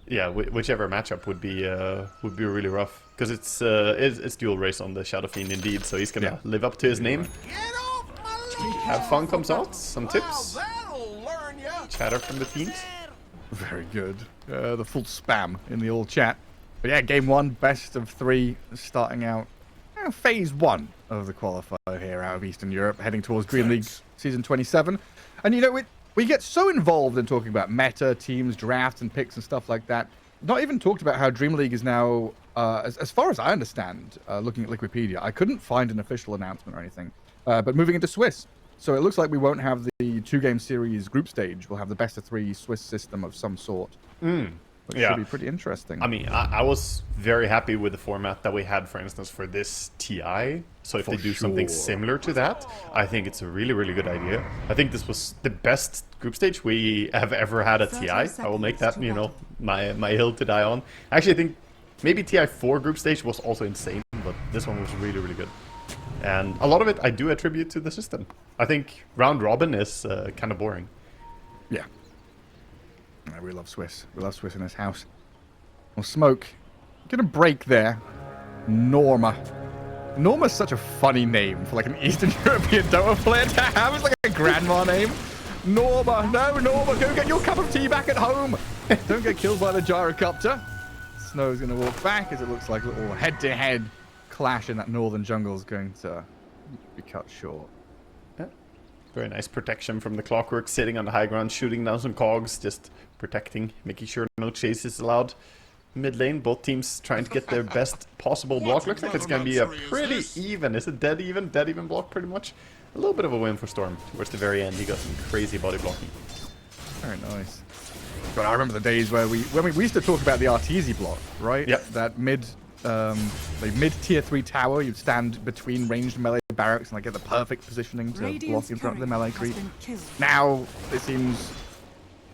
Yeah, whichever matchup would be really rough because it's dual race on the Shadow Fiend indeed. So he's Yeah, gonna live up to his you're name. right. Have fun comes out. Some tips. Chatter from the teams. Very good. The full spam in the old chat. But yeah, game one, best of three, starting out phase one of the qualifier here out of Eastern Europe, heading towards DreamLeague Season 27. And you know, we get so involved in talking about meta, teams, drafts, and picks and stuff like that. Not even talked about how DreamLeague is now, as far as I understand, looking at Wikipedia, I couldn't find an official announcement or anything, but moving into Swiss. So it looks like we won't have the two-game series group stage. We'll have the best of three Swiss system of some sort. Which should be pretty interesting. I mean, I was very happy with the format that we had, for instance, for this TI. So if they do something similar to that, I think it's a really, really good idea. I think this was the best group stage we have ever had at TI. I will make that, you know, my hill to die on. Actually, I think maybe TI4 group stage was also insane, but this one was really, really good. And a lot of it I do attribute to the system. I think round robin is kind of boring. Yeah. We love Swiss. We love Swiss in this house. Well, Smoke, gonna break there. Norma. Norma's such a funny name for like an Eastern European Dota player to have. It's like a grandma name. Norma, no, Norma, go get your cup of tea back at home. Don't get killed by the gyrocopter. Snow's gonna walk back as it looks like a little head-to-head clash in that northern jungle is going to be cut short. Yeah. Very nice protection from the Clockwork, sitting on the high ground, shooting down some cogs, just protecting, making sure no chase is allowed. Mid lane, both teams trying to get their best possible block. Looks like it's going to be a pretty even. Is it dead even? Dead even block, pretty much. A little bit of a win for Storm. Towards the very end, he got some crazy body blocking. Very nice. But I remember the days where we used to talk about the Arteezy block, right? Yep. That mid tier 3 tower, you'd stand between ranged melee barracks and like get the perfect positioning to block in front of the melee creep. Now it seems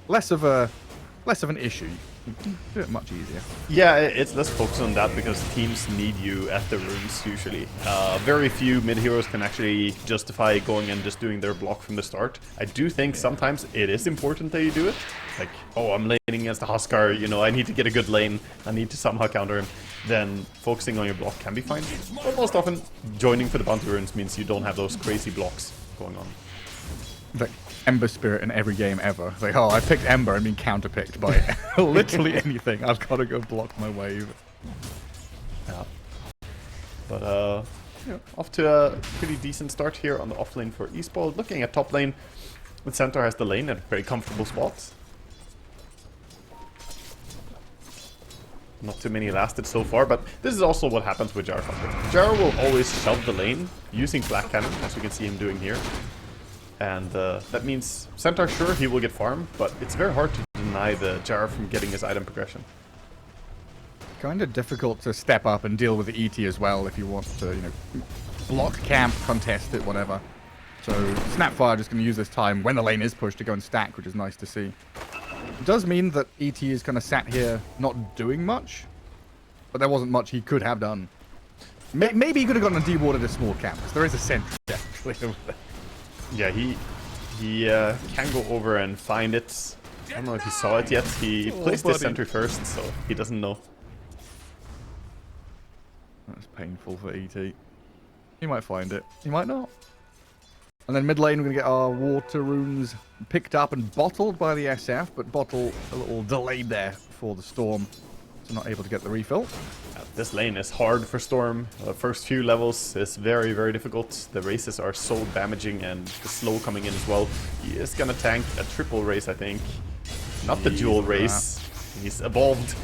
less of an issue. You can do it much easier. Yeah, it's less focused on that because teams need you at the runes usually. Very few mid heroes can actually justify going and just doing their block from the start. I do think sometimes it is important that you do it. Like, oh, I'm laning against the Huskar, you know, I need to get a good lane, I need to somehow counter him. Then focusing on your block can be fine. But most often, joining for the bounty runes means you don't have those crazy blocks going on. Like Ember Spirit in every game ever. Like, oh, I picked Ember and been counterpicked by literally anything. I've got to go block my wave. Yeah. But yeah, off to a pretty decent start here on the off lane for eSpoiled. Looking at top lane, the Centaur has the lane at a very comfortable spot. Not too many lasted so far, but this is also what happens with Jar. Jar will always shove the lane using Flak Cannon, as we can see him doing here. And that means Centaur, sure, he will get farm, but it's very hard to deny the Jar from getting his item progression. Kind of difficult to step up and deal with the ET as well if you want to, you know, block camp, contest it, whatever. So Snapfire just going to use this time when the lane is pushed to go and stack, which is nice to see. It does mean that ET is kind of sat here not doing much, but there wasn't much he could have done. Maybe he could have gotten a dewarded a small camp, because there is a sentry actually over there. Yeah, he can go over and find it. I don't know if he saw it yet. He placed his sentry first, so he doesn't know. That's painful for ET. He might find it. He might not. And then mid lane, we're going to get our water runes picked up and bottled by the SF, but bottle a little delayed there for the Storm, so not able to get the refill. This lane is hard for Storm. The first few levels is very, very difficult. The races are so damaging and the slow coming in as well. He is going to tank a triple race, I think. Not the dual race. He's evolved.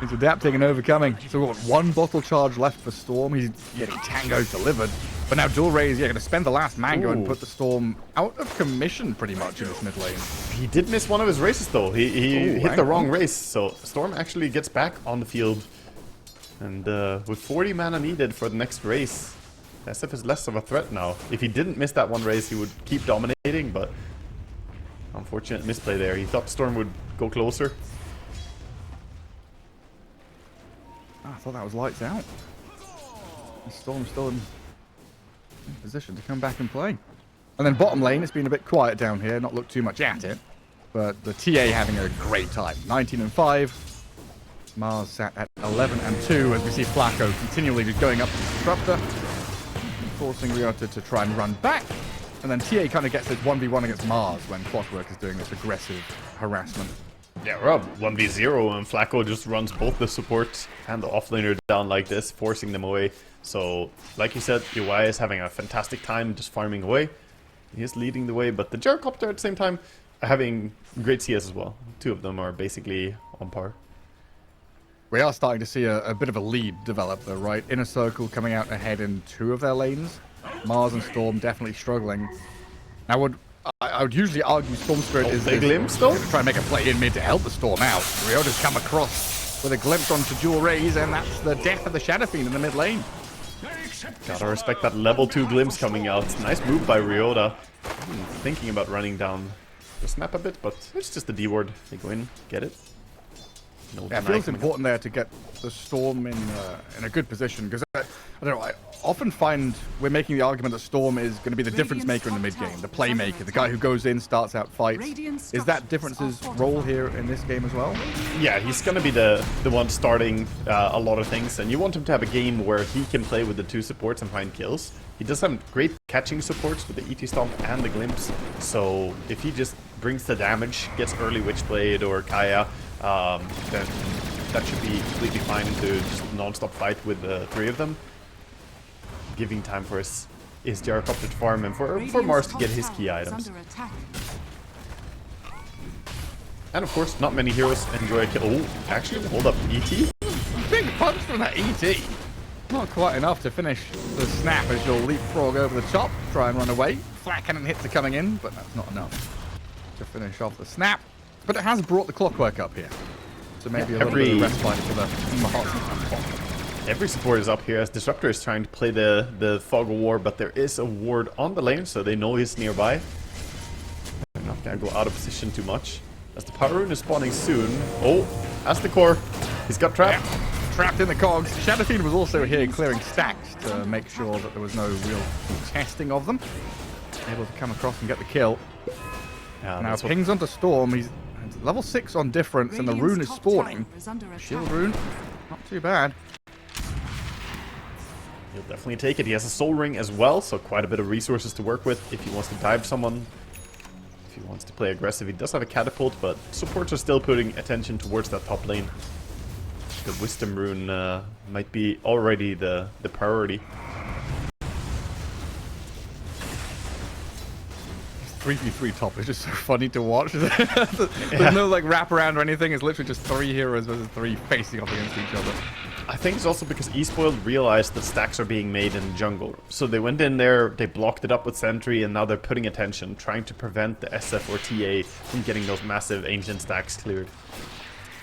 He's adapting and overcoming. So we've got one bottle charge left for Storm. He's getting Tango delivered. But now dual raise, yeah, going to spend the last mango and put the Storm out of commission pretty much in this mid lane. He did miss one of his races though. He hit the wrong race. So Storm actually gets back on the field. And with 40 mana needed for the next race, SF is less of a threat now. If he didn't miss that one race, he would keep dominating, but unfortunate misplay there. He thought Storm would go closer. I thought that was lights out. The Storm's still in position to come back and play. And then bottom lane, it's been a bit quiet down here, not looked too much at it. but the TA having a great time. 19-5. Mars sat at 11-2 as we see Flacco continually just going up to the Disruptor, forcing Ryota to try and run back. And then TA kind of gets this 1v1 against Mars when Clockwork is doing this aggressive harassment. Yeah, we're up 1v0 and Flacco just runs both the support and the offlaner down like this, forcing them away. So, like you said, UI is having a fantastic time just farming away. He is leading the way, but the Gyrocopter at the same time are having great CS as well. Two of them are basically on par. We are starting to see a bit of a lead develop though, right? Inner Circle coming out ahead in 2 of their lanes. Mars and Storm definitely struggling. Now, I would usually argue Storm Spirit is glimpse though? Going to try and make a play in mid to help the Storm out. Ryota's come across with a glimpse onto dual raise, and that's the death of the Shadow Fiend in the mid lane. Gotta respect that level 2 glimpse coming out. Nice move by Ryota. Thinking about running down the snap a bit, but it's just a D ward. They go in, get it. No, yeah, I feel it's important there to get the Storm in a good position, because I don't know, I often find we're making the argument that Storm is going to be the difference maker in the mid game, the playmaker, the guy who goes in, starts out fights. Is that Difference's role here in this game as well? Yeah, he's going to be the one starting a lot of things, and you want him to have a game where he can play with the 2 supports and find kills. He does have great catching supports with the ET Stomp and the Glimpse, so if he just brings the damage, gets early Witchblade or Kaya, then that should be completely fine to just non-stop fight with the 3 of them. Giving time for his Gyrocopter to farm and for Mars to get his key items. And of course, not many heroes enjoy a kill. Oh, actually, hold up, ET? Big punch from that ET. Not quite enough to finish the snap as you'll leapfrog over the top, try and run away. Flat cannon hits are coming in, but that's not enough to finish off the snap. But it has brought the Clockwork up here. So maybe a little bit of respite for the Mars. Every support is up here as Disruptor is trying to play the Fog of War, but there is a ward on the lane, so they know he's nearby. They're not gonna go out of position too much. As the Power Rune is spawning soon. Oh, that's the core. He's got trapped. Yeah, trapped in the cogs. Shadow Fiend was also here clearing stacks to make sure that there was no real testing of them. Able to come across and get the kill. Yeah, now pings onto Storm. He's level 6 on difference, and the rune is spawning. Shield rune, not too bad. He'll definitely take it. He has a soul ring as well, so quite a bit of resources to work with if he wants to dive someone. If he wants to play aggressive, he does have a catapult, but supports are still putting attention towards that top lane. The Wisdom rune might be already the priority. 3v3 top is just so funny to watch. There's no like wraparound or anything. It's literally just 3 heroes versus 3 facing off against each other. I think it's also because eSpoiled realized that stacks are being made in the jungle. So they went in there, they blocked it up with Sentry, and now they're putting attention, trying to prevent the SF or TA from getting those massive ancient stacks cleared.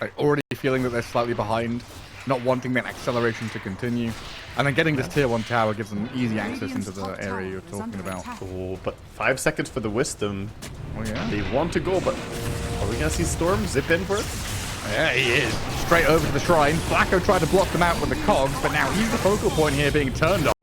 Like, already feeling that they're slightly behind, not wanting that acceleration to continue. And then getting this tier 1 tower gives them easy access into the area you're talking about. Oh, but 5 seconds for the Wisdom. Oh yeah. They want to go, but are we gonna see Storm zip in for it? Yeah, he is. Straight over to the shrine. Flacco tried to block them out with the cogs, but now he's the focal point here being turned on.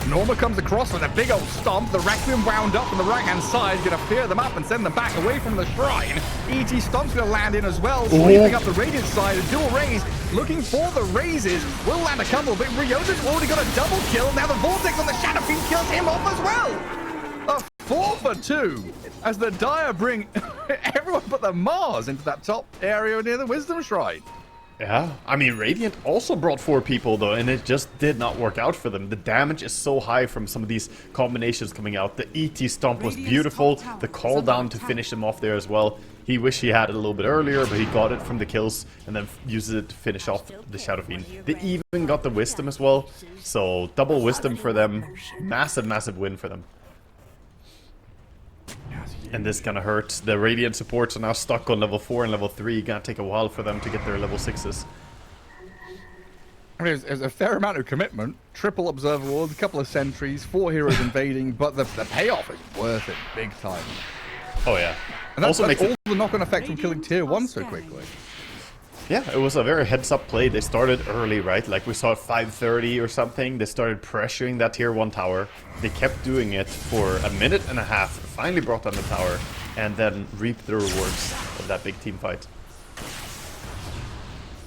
Norma comes across with a big old stomp. The Requiem wound up on the right-hand side, gonna fear them up and send them back away from the shrine. ET Stomp's gonna land in as well, sweeping up the Radiant side. A dual raise, looking for the raises. Will land a couple, but Ryota's already got a double kill. Now the Vortex on the Shadow Fiend kills him off as well. A 4 for 2 as the Dire bring everyone but the Mars into that top area near the Wisdom Shrine. Yeah, I mean, Radiant also brought 4 people, though, and it just did not work out for them. The damage is so high from some of these combinations coming out. The ET Stomp was beautiful. The call down to finish him off there as well. He wished he had it a little bit earlier, but he got it from the kills and then uses it to finish off the Shadow Fiend. They even got the Wisdom as well, so double Wisdom for them. Massive, massive win for them. And this gonna hurt. The Radiant supports are now stuck on level 4 and level 3. Gonna take a while for them to get their level 6s. I mean, there's a fair amount of commitment. Triple Observer Ward, a couple of sentries, 4 heroes invading, but the payoff is worth it big time. Oh yeah. And that's all the knock-on effect from killing tier 1 so quickly. Yeah, it was a very heads-up play. They started early, right? Like we saw at 5:30 or something. They started pressuring that tier 1 tower. They kept doing it for a minute and a half. Finally brought down the tower. and then reap the rewards of that big team fight.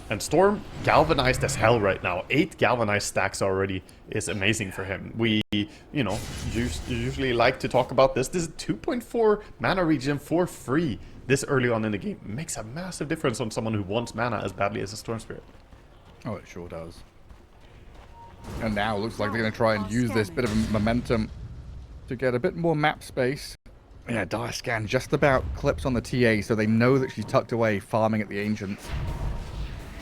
And Storm galvanized as hell right now. 8 galvanized stacks already is amazing for him. We, you know, usually like to talk about this. This is 2.4 mana regen for free this early on in the game. It makes a massive difference on someone who wants mana as badly as a Storm Spirit. Oh, it sure does. And now it looks like they're going to try and use this bit of momentum to get a bit more map space. Yeah, Dire Scan just about clips on the TA, so they know that she's tucked away farming at the Ancients.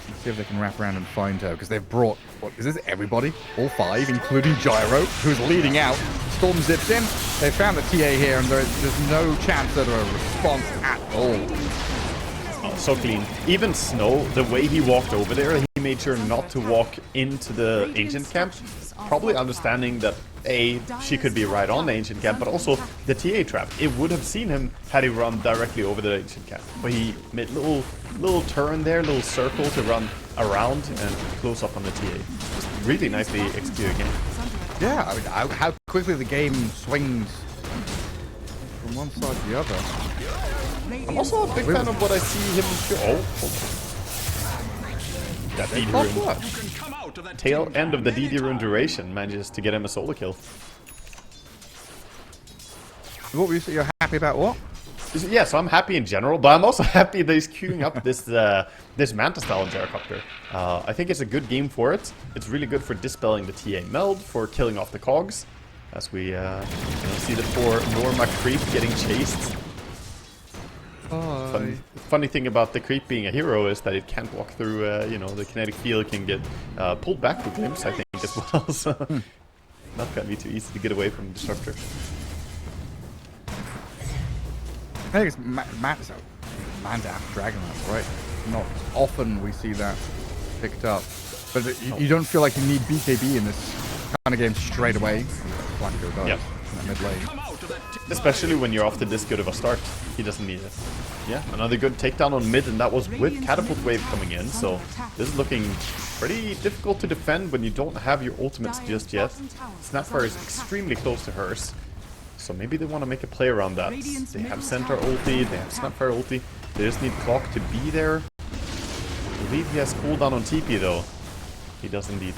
Let's see if they can wrap around and find her, because they've brought, what is this, everybody? All 5, including Gyro, who's leading out. Storm zips in. They found the TA here, and there's no chance of a response at all. Oh, so clean. Even Snow, the way he walked over there, he made sure not to walk into the Ancient camp. Probably understanding that, A, she could be right on the Ancient camp, but also the TA trap. It would have seen him had he run directly over the Ancient camp. But he made little turn there, little circle to run around and close up on the TA. Just really nicely executed game. Yeah, I mean, how quickly the game swings from one side to the other. I'm also a big fan of what I see him do. That DD rune. Tail end of the DD rune duration manages to get him a solo kill. What were you saying? You're happy about what? Yeah, so I'm happy in general, but I'm also happy that he's queuing up this Manta style Gyrocopter. I think it's a good game for it. It's really good for dispelling the TA meld, for killing off the cogs, as we see the poor Norma creep getting chased. Funny thing about the creep being a hero is that it can't walk through, the kinetic field can get pulled back with glimpse, I think, as well. So not gonna be too easy to get away from Disruptor. I think it's Manta after Dragonlance, right? Not often we see that picked up. But you don't feel like you need BKB in this kind of game straight away. Blanco does. Yep. In that mid lane. Especially when you're off to this good of a start. He doesn't need it. Yeah, another good takedown on mid, and that was with Catapult Wave coming in. So this is looking pretty difficult to defend when you don't have your ultimates just yet. Snapfire is extremely close to hers. So maybe they want to make a play around that. They have Centaur ulti, they have Snapfire ulti. They just need Clock to be there. I believe he has cooldown on TP though. He does indeed.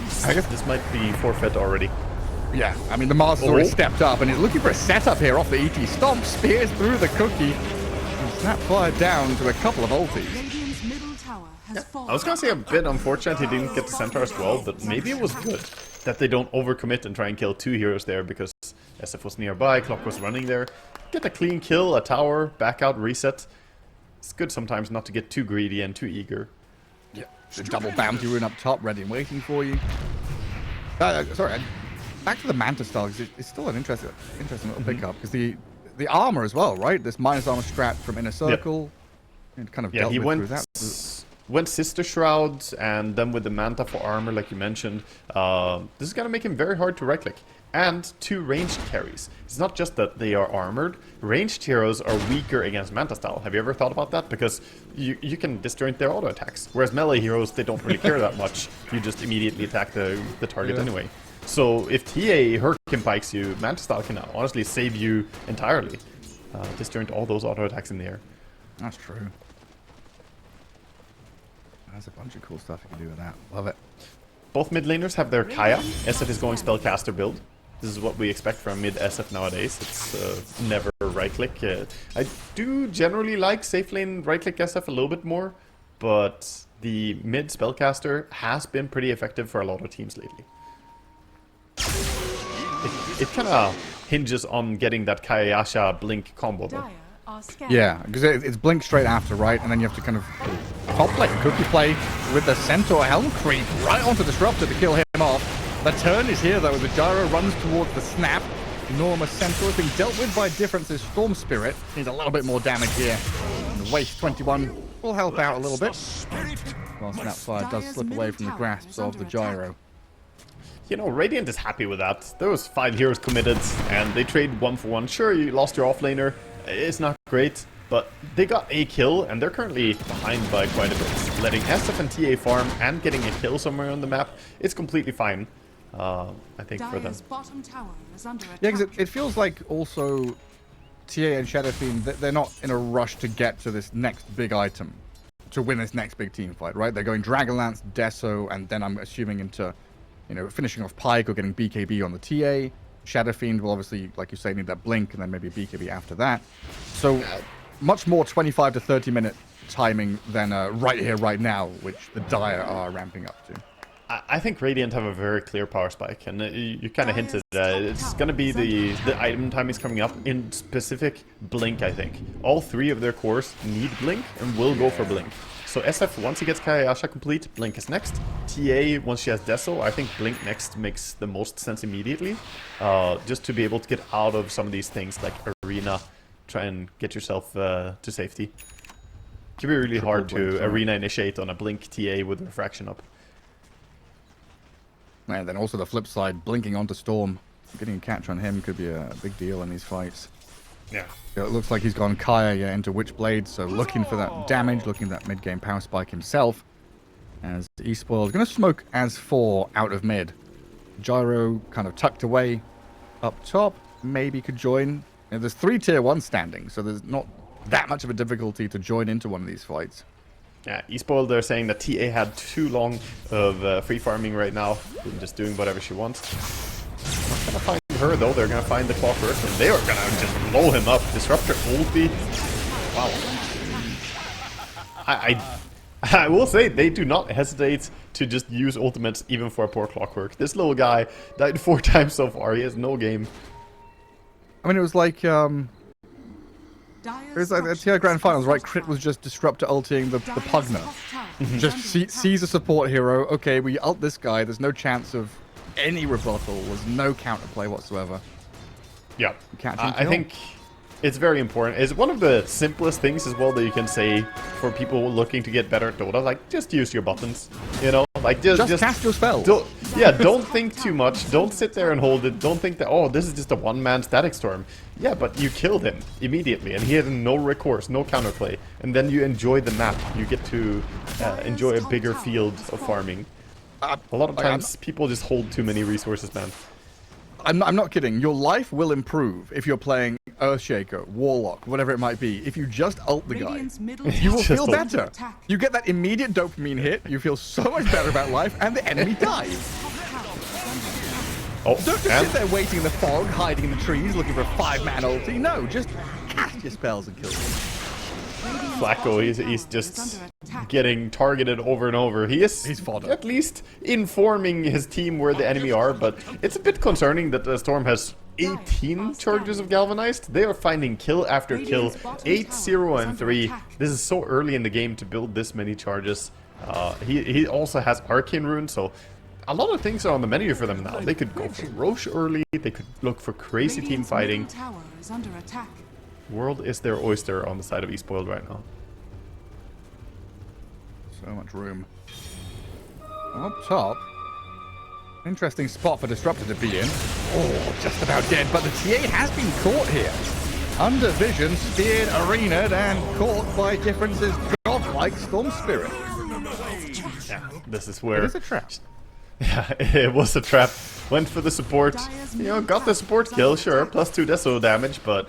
So this might be forfeit already. Yeah, I mean the Mars has already stepped up and he's looking for a setup here off the ET. Stomp, spears through the cookie. And Snapfire down to a couple of ultis. Yeah, I was gonna say a bit unfortunate he didn't get the Centaur as well, but maybe it was good that they don't overcommit and try and kill 2 heroes there, because SF was nearby, Clock was running there. Get a clean kill, a tower, back out, reset. It's good sometimes not to get too greedy and too eager. Yeah, the double bounty rune up top, ready and waiting for you. Sorry, back to the Manta style, because it's still an interesting little pickup, because the armor as well, right? This minus armor strat from Inner Circle, and kind of dealt with through that. Went Sister Shroud, and then with the Manta for armor, like you mentioned. This is going to make him very hard to right-click. And 2 ranged carries. It's not just that they are armored. Ranged heroes are weaker against Manta style. Have you ever thought about that? Because you can disjoint their auto attacks. Whereas melee heroes, they don't really care that much. You just immediately attack the target anyway. So if TA Hurricane pikes you, Manta style can honestly save you entirely. Disjoint all those auto attacks in the air. That's true. There's a bunch of cool stuff you can do with that. Love it. Both mid laners have their Kaya. SF is going Spellcaster build. This is what we expect from mid SF nowadays. It's never right click. I do generally like safe lane right click SF a little bit more, but the mid Spellcaster has been pretty effective for a lot of teams lately. It kind of hinges on getting that Kayasha blink combo though. Yeah, because it's blink straight after, right? And then you have to kind of top like cookie play with the Centaur Helm creep right onto Disruptor to kill him off. The turn is here though, the Gyro runs towards the snap. Enormous Centaur is being dealt with by differences. Storm Spirit needs a little bit more damage here. And the Waste 21 will help out a little bit. While Snapfire does slip away from the grasps of the Gyro. You know, Radiant is happy with that. There was 5 heroes committed, and they trade 1 for 1. Sure, you lost your offlaner. It's not great, but they got a kill, and they're currently behind by quite a bit. Letting SF and TA farm and getting a kill somewhere on the map, it's completely fine, I think, for them. Yeah, because it feels like also TA and Shadow Fiend, they're not in a rush to get to this next big item, to win this next big team fight, right? They're going Dragonlance, Deso, and then I'm assuming into, finishing off Pyke or getting BKB on the TA. Shadow Fiend will obviously, like you say, need that Blink, and then maybe BKB after that. So much more 25 to 30 minute timing than right here, right now, which the Dire are ramping up to. I think Radiant have a very clear power spike, and you kind of hinted it's going to be the item timings coming up in specific Blink, I think. All three of their cores need Blink and will go for Blink. So SF, once he gets Kayasha complete, Blink is next. TA, once she has Deso, I think Blink next makes the most sense immediately. Just to be able to get out of some of these things like Arena, try and get yourself to safety. It can be really hard to Arena initiate on a Blink TA with Refraction up. And then also the flip side, blinking onto Storm. Getting a catch on him could be a big deal in these fights. Yeah. It looks like he's gone Kaya into Witchblade, so looking for that damage, looking at that mid-game power spike himself. As eSpoiled going to smoke as 4 out of mid. Gyro kind of tucked away up top, maybe could join. There's 3 tier 1 standing, so there's not that much of a difficulty to join into one of these fights. Yeah, eSpoiled, they're saying that TA had too long of free farming right now, just doing whatever she wants. Not gonna find her though, they're gonna find the Clockwork, and they are gonna just blow him up. Disruptor ulti. Wow. I will say, they do not hesitate to just use ultimates even for a poor Clockwork. This little guy died 4 times so far, he has no game. I mean, it was like, it was like the TI Grand Finals, right? Crit was just Disruptor ulting the Pugner. Just sees a support hero. Okay, we ult this guy. There's no chance of any rebuttal. There's no counterplay whatsoever. Yeah, I think it's very important. It's one of the simplest things as well that you can say for people looking to get better at Dota. Like, just use your buttons, Like, just cast your spell. Don't think too much. Don't sit there and hold it. Don't think that, oh, this is just a one-man static storm. Yeah, but you killed him immediately, and he had no recourse, no counterplay. And then you enjoy the map. You get to enjoy a bigger field of farming. A lot of times, people just hold too many resources, man. I'm not kidding. Your life will improve if you're playing Earthshaker, Warlock, whatever it might be. If you just ult the guy, you will feel better. You get that immediate dopamine hit. You feel so much better about life, and the enemy dies. Don't just sit there waiting in the fog, hiding in the trees, looking for a 5-man ulti. No, just cast your spells and kill them. Flacco, he's just getting targeted over and over. He's fodder. At least informing his team where the enemy are, but it's a bit concerning that the Storm has 18 charges of Galvanized. They are finding kill after kill, 8, 0, and 3. This is so early in the game to build this many charges. He also has Arcane Rune, so a lot of things are on the menu for them now. They could go for Roche early, they could look for crazy team fighting. World is their oyster on the side of eSpoiled right now. So much room. Up top. Interesting spot for Disruptor to be in. Oh, just about dead, but the TA has been caught here. Under vision, speared, arena'd, and caught by differences godlike Storm Spirit. Yeah, this is where... It is a trap. Yeah, it was a trap. Went for the support. Got the support kill, sure. +2 Deso damage, but...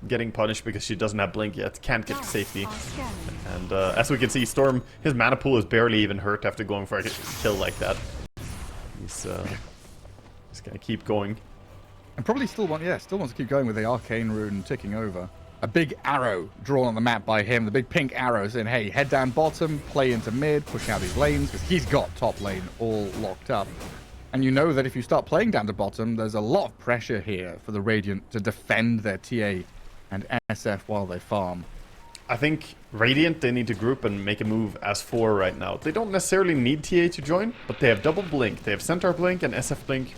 getting punished because she doesn't have Blink yet, can't get to safety. And as we can see, Storm, his mana pool is barely even hurt after going for a kill like that. He's gonna keep going. And probably still wants to keep going with the Arcane Rune ticking over. A big arrow drawn on the map by him, the big pink arrow saying, hey, head down bottom, play into mid, push out these lanes, because he's got top lane all locked up. And you know that if you start playing down to bottom, there's a lot of pressure here for the Radiant to defend their TA and SF while they farm. I think Radiant, they need to group and make a move as 4 right now. They don't necessarily need TA to join, but they have double Blink. They have Centaur Blink and SF Blink.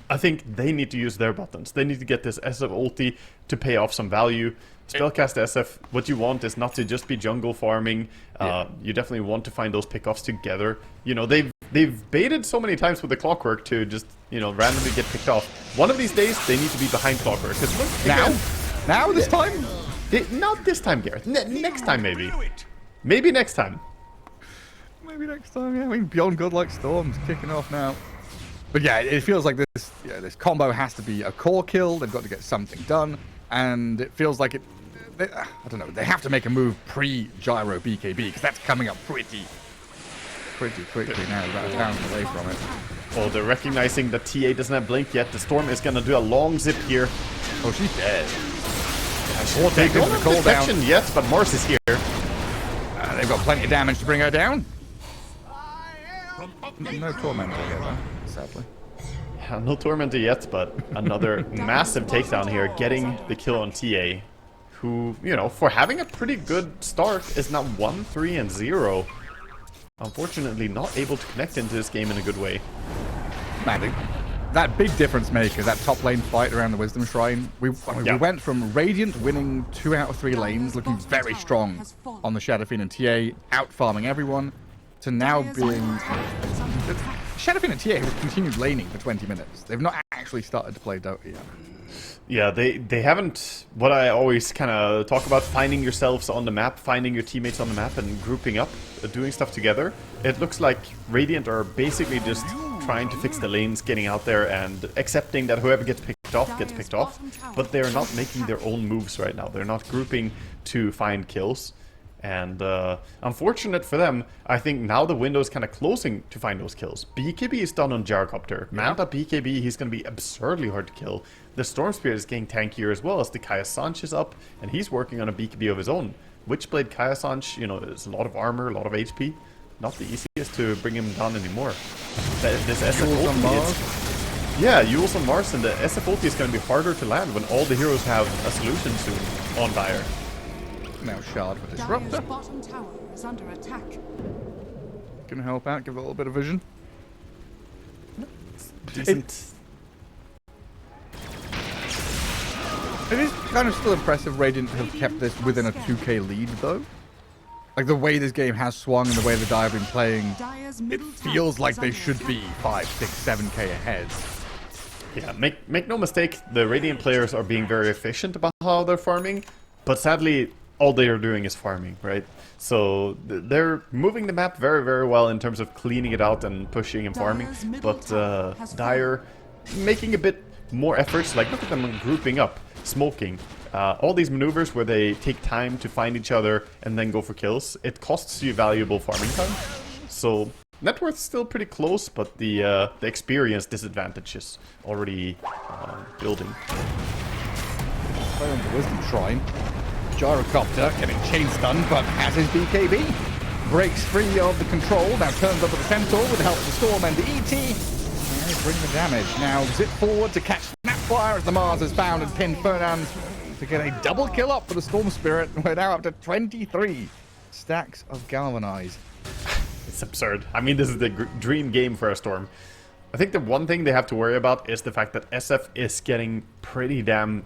I think they need to use their buttons. They need to get this SF ulti to pay off some value. Spellcast SF, what you want is not to just be jungle farming. You definitely want to find those pickoffs together. They've baited so many times with the Clockwork to just, randomly get picked off. One of these days, they need to be behind Clockwork. Now this time? Not this time, Gareth. Next time, maybe. Maybe next time. Maybe next time, yeah. I mean, Beyond Godlike Storm's kicking off now. But yeah, it feels like this combo has to be a core kill. They've got to get something done. and it feels like I don't know, they have to make a move pre-gyro BKB, because that's coming up pretty quickly now, about a town away from it. Oh, they're recognizing that TA doesn't have Blink yet. The Storm is gonna do a long zip here. Oh, she's dead. They don't have detection yet, but Mars is here. They've got plenty of damage to bring her down. No Tormentor yet, though, sadly. Yeah, no Tormentor yet, but another massive takedown here, getting the kill on TA, who, you know, for having a pretty good start, is now 1-3-0. Unfortunately, not able to connect into this game in a good way. Man, that big difference maker, that top lane fight around the Wisdom Shrine, we went from Radiant winning 2 out of 3 lanes, looking very strong on the Shadow Fiend and TA, out-farming everyone, to now being... Shadow Fiend and TA have continued laning for 20 minutes. They've not actually started to play Dota yet. Yeah, they haven't, what I always kind of talk about, finding yourselves on the map, finding your teammates on the map and grouping up, doing stuff together. It looks like Radiant are basically just trying to fix the lanes, getting out there and accepting that whoever gets picked off, but they're not making their own moves right now. They're not grouping to find kills. And unfortunate for them, I think now the window is kind of closing to find those kills. BKB is done on Gyrocopter. Manta BKB, he's going to be absurdly hard to kill. The Storm Spirit is getting tankier as well as the Kaya Sanch is up, and he's working on a BKB of his own. Witchblade Kaya Sanch, you know, is a lot of armor, a lot of HP. Not the easiest to bring him down anymore. This SF ulti is... Yeah, Yules on Mars, and the SF ulti is going to be harder to land when all the heroes have a solution soon on Dire. Now Shard for Disruptor. Bottom tower is under attack. Can help out, give it a little bit of vision. Decent. It is kind of still impressive Radiant have kept this within a 2k lead, though. Like, the way this game has swung and the way the Dire have been playing, it feels like they should be 5, 6, 7k ahead. Yeah, make no mistake, the Radiant players are being very efficient about how they're farming, but sadly, all they are doing is farming, right? So they're moving the map very, very well in terms of cleaning it out and pushing and farming, but Dire making a bit more efforts, like look at them grouping up, smoking. All these maneuvers where they take time to find each other and then go for kills, it costs you valuable farming time. So net worth still pretty close, but the experience disadvantage is already building. Play on the Wisdom Shrine. Gyrocopter getting chain stunned, but has his BKB. Breaks free of the control, now turns up with the Centaur with the help of the Storm and the ET. And they bring the damage. Now zip forward to catch Snapfire as the Mars has found and pinned Fernand to get a double kill up for the Storm Spirit. We're now up to 23 stacks of Galvanize. It's absurd. I mean, this is the dream game for a Storm. I think the one thing they have to worry about is the fact that SF is getting pretty damn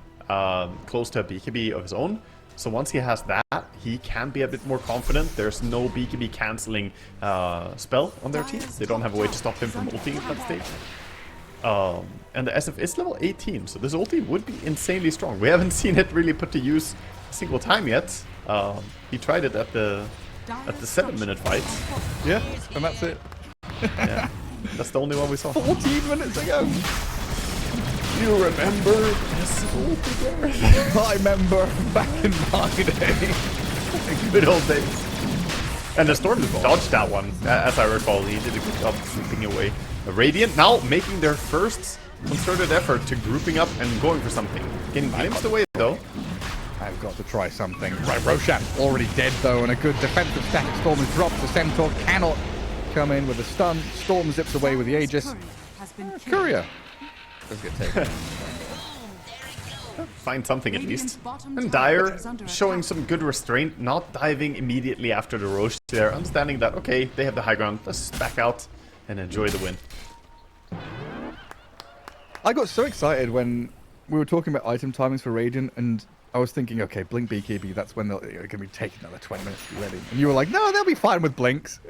close to a BKB of his own. So once he has that, he can be a bit more confident. There's no BKB cancelling spell on their team. They don't have a way to stop him from ulting at that stage. And the SF is level 18, so this ulti would be insanely strong. We haven't seen it really put to use a single time yet. He tried it at the 7-minute fight. Yeah, and that's it. Yeah, that's the only one we saw. 14 minutes ago. You remember this ulti? I remember back in my day. Good old days. And the Storm dodged that one, as I recall. He did a good job sweeping away. The Radiant now making their first concerted effort to grouping up and going for something. Getting glimpsed away though. I've got to try something. Right, Roshan already dead though, and a good defensive static Storm has dropped. The Centaur cannot come in with a stun. Storm zips away with the Aegis. Courier does get taken. Find something at least. And Dire showing some good restraint, not diving immediately after the Roche there, understanding that, okay, they have the high ground, let's back out and enjoy the win. I got so excited when we were talking about item timings for Radiant, and I was thinking, okay, Blink BKB, that's when they're going to be taking another 20 minutes to be ready. And you were like, no, they'll be fine with Blinks.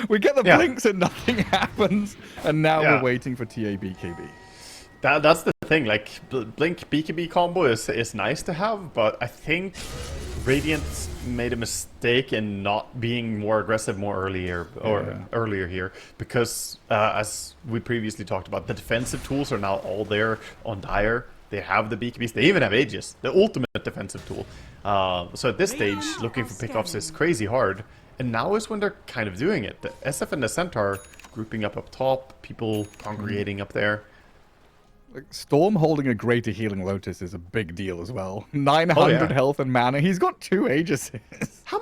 We get the Blinks and nothing happens, and now we're waiting for TA BKB. That's the thing, like, Blink BKB combo is nice to have, but I think Radiant made a mistake in not being more aggressive earlier here, because as we previously talked about, the defensive tools are now all there on Dire. They have the BKBs. They even have Aegis, the ultimate defensive tool. So at this stage, looking for pickoffs is crazy hard. And now is when they're kind of doing it. The SF and the Centaur grouping up top, people congregating up there. Like, Storm holding a greater healing Lotus is a big deal as well. 900 health and mana. He's got 2 Aegises. How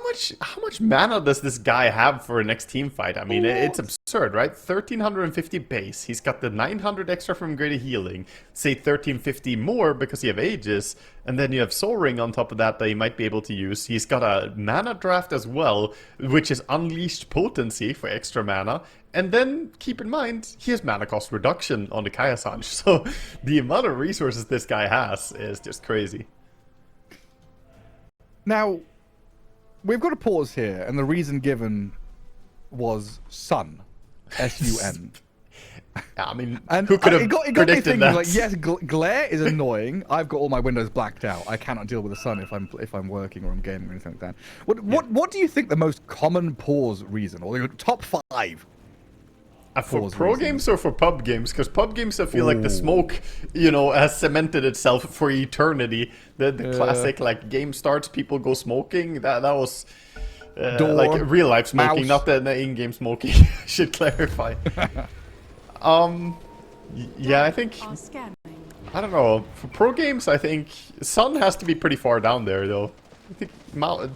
much mana does this guy have for a next team fight? I mean, it's absurd, right? 1350 base. He's got the 900 extra from greater healing. Say 1350 more because you have Aegis. And then you have Soul Ring on top of that he might be able to use. He's got a mana draft as well, which is unleashed potency for extra mana. And then, keep in mind, he has mana cost reduction on the Kaya Sanj. So, the amount of resources this guy has is just crazy. Now, we've got to pause here, and the reason given was Sun. S-U-N. I mean, and who could have it got me predicted thinking, that? like, yes, glare is annoying. I've got all my windows blacked out. I cannot deal with the sun if I'm working or I'm gaming or anything like that. What do you think the most common pause reason, or the top 5? For pro games or for pub games? Because pub games, I feel like the smoke, has cemented itself for eternity. The classic, like, game starts, people go smoking. That was like real life smoking, not the in-game smoking. Should clarify. Yeah, I think. I don't know. For pro games, I think Sun has to be pretty far down there, though. I think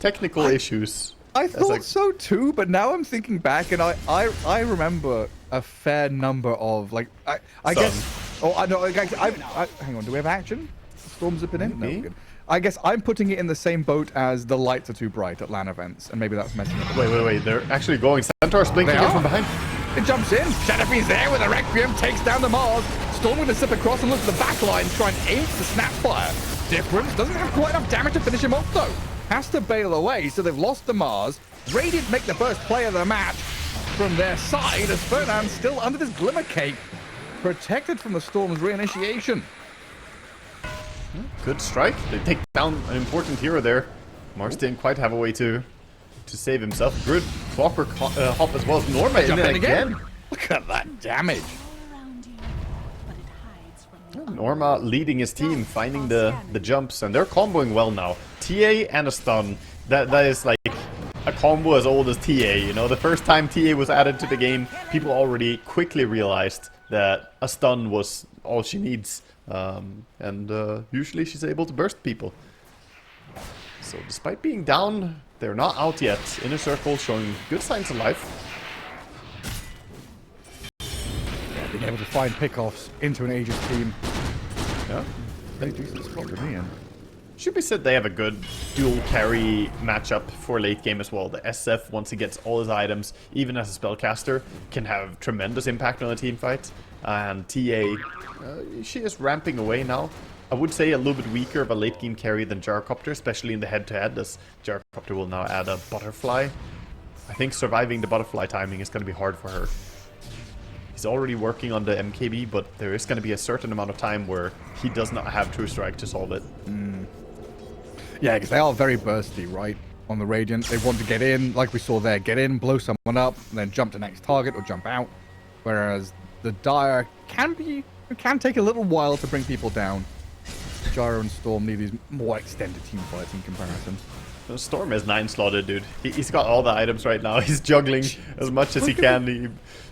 technical issues. I thought so too, but now I'm thinking back, and I remember a fair number of, like, I guess. Oh, I know. Hang on. Do we have action? Storm zipping in? No, good. I guess I'm putting it in the same boat as the lights are too bright at LAN events, and maybe that's messing up. Wait. They're actually going. Centaur's blinking in from behind. It jumps in. Shadowfiend's there with a Requiem, takes down the Mars. Storm with a zip across and looks at the back line, try and aim the Snapfire. Difference. Doesn't have quite enough damage to finish him off, though. Has to bail away, so they've lost the Mars. Radiant make the first play of the match from their side, as Fernand's still under this Glimmer Cape, protected from the Storm's reinitiation. Good strike. They take down an important hero there. Mars didn't quite have a way to save himself. Good Clockwork hop as well as Norma in there again. Look at that damage. Norma leading his team, finding the jumps, and they're comboing well now. TA and a stun. That is like a combo as old as TA. The first time TA was added to the game, people already quickly realized that a stun was all she needs. And usually she's able to burst people. So despite being down, they're not out yet. Inner Circle showing good signs of life. Yeah, being able to find pickoffs into an Aegis team. Yeah. They do some spot to me in. Should be said they have a good dual carry matchup for late game as well. The SF, once he gets all his items, even as a spellcaster, can have tremendous impact on a team fight. And TA, she is ramping away now. I would say a little bit weaker of a late game carry than Gyrocopter, especially in the head-to-head, as Gyrocopter will now add a butterfly. I think surviving the butterfly timing is going to be hard for her. He's already working on the MKB, but there is going to be a certain amount of time where he does not have True Strike to solve it. Yeah, because they are very bursty, right? On the Radiant, they want to get in, like we saw there, get in, blow someone up, and then jump to next target or jump out. Whereas the Dire can take a little while to bring people down. Gyro and Storm need these more extended team fights in comparison. Storm is 9-slotted, dude. He's got all the items right now. He's juggling as much as he can. He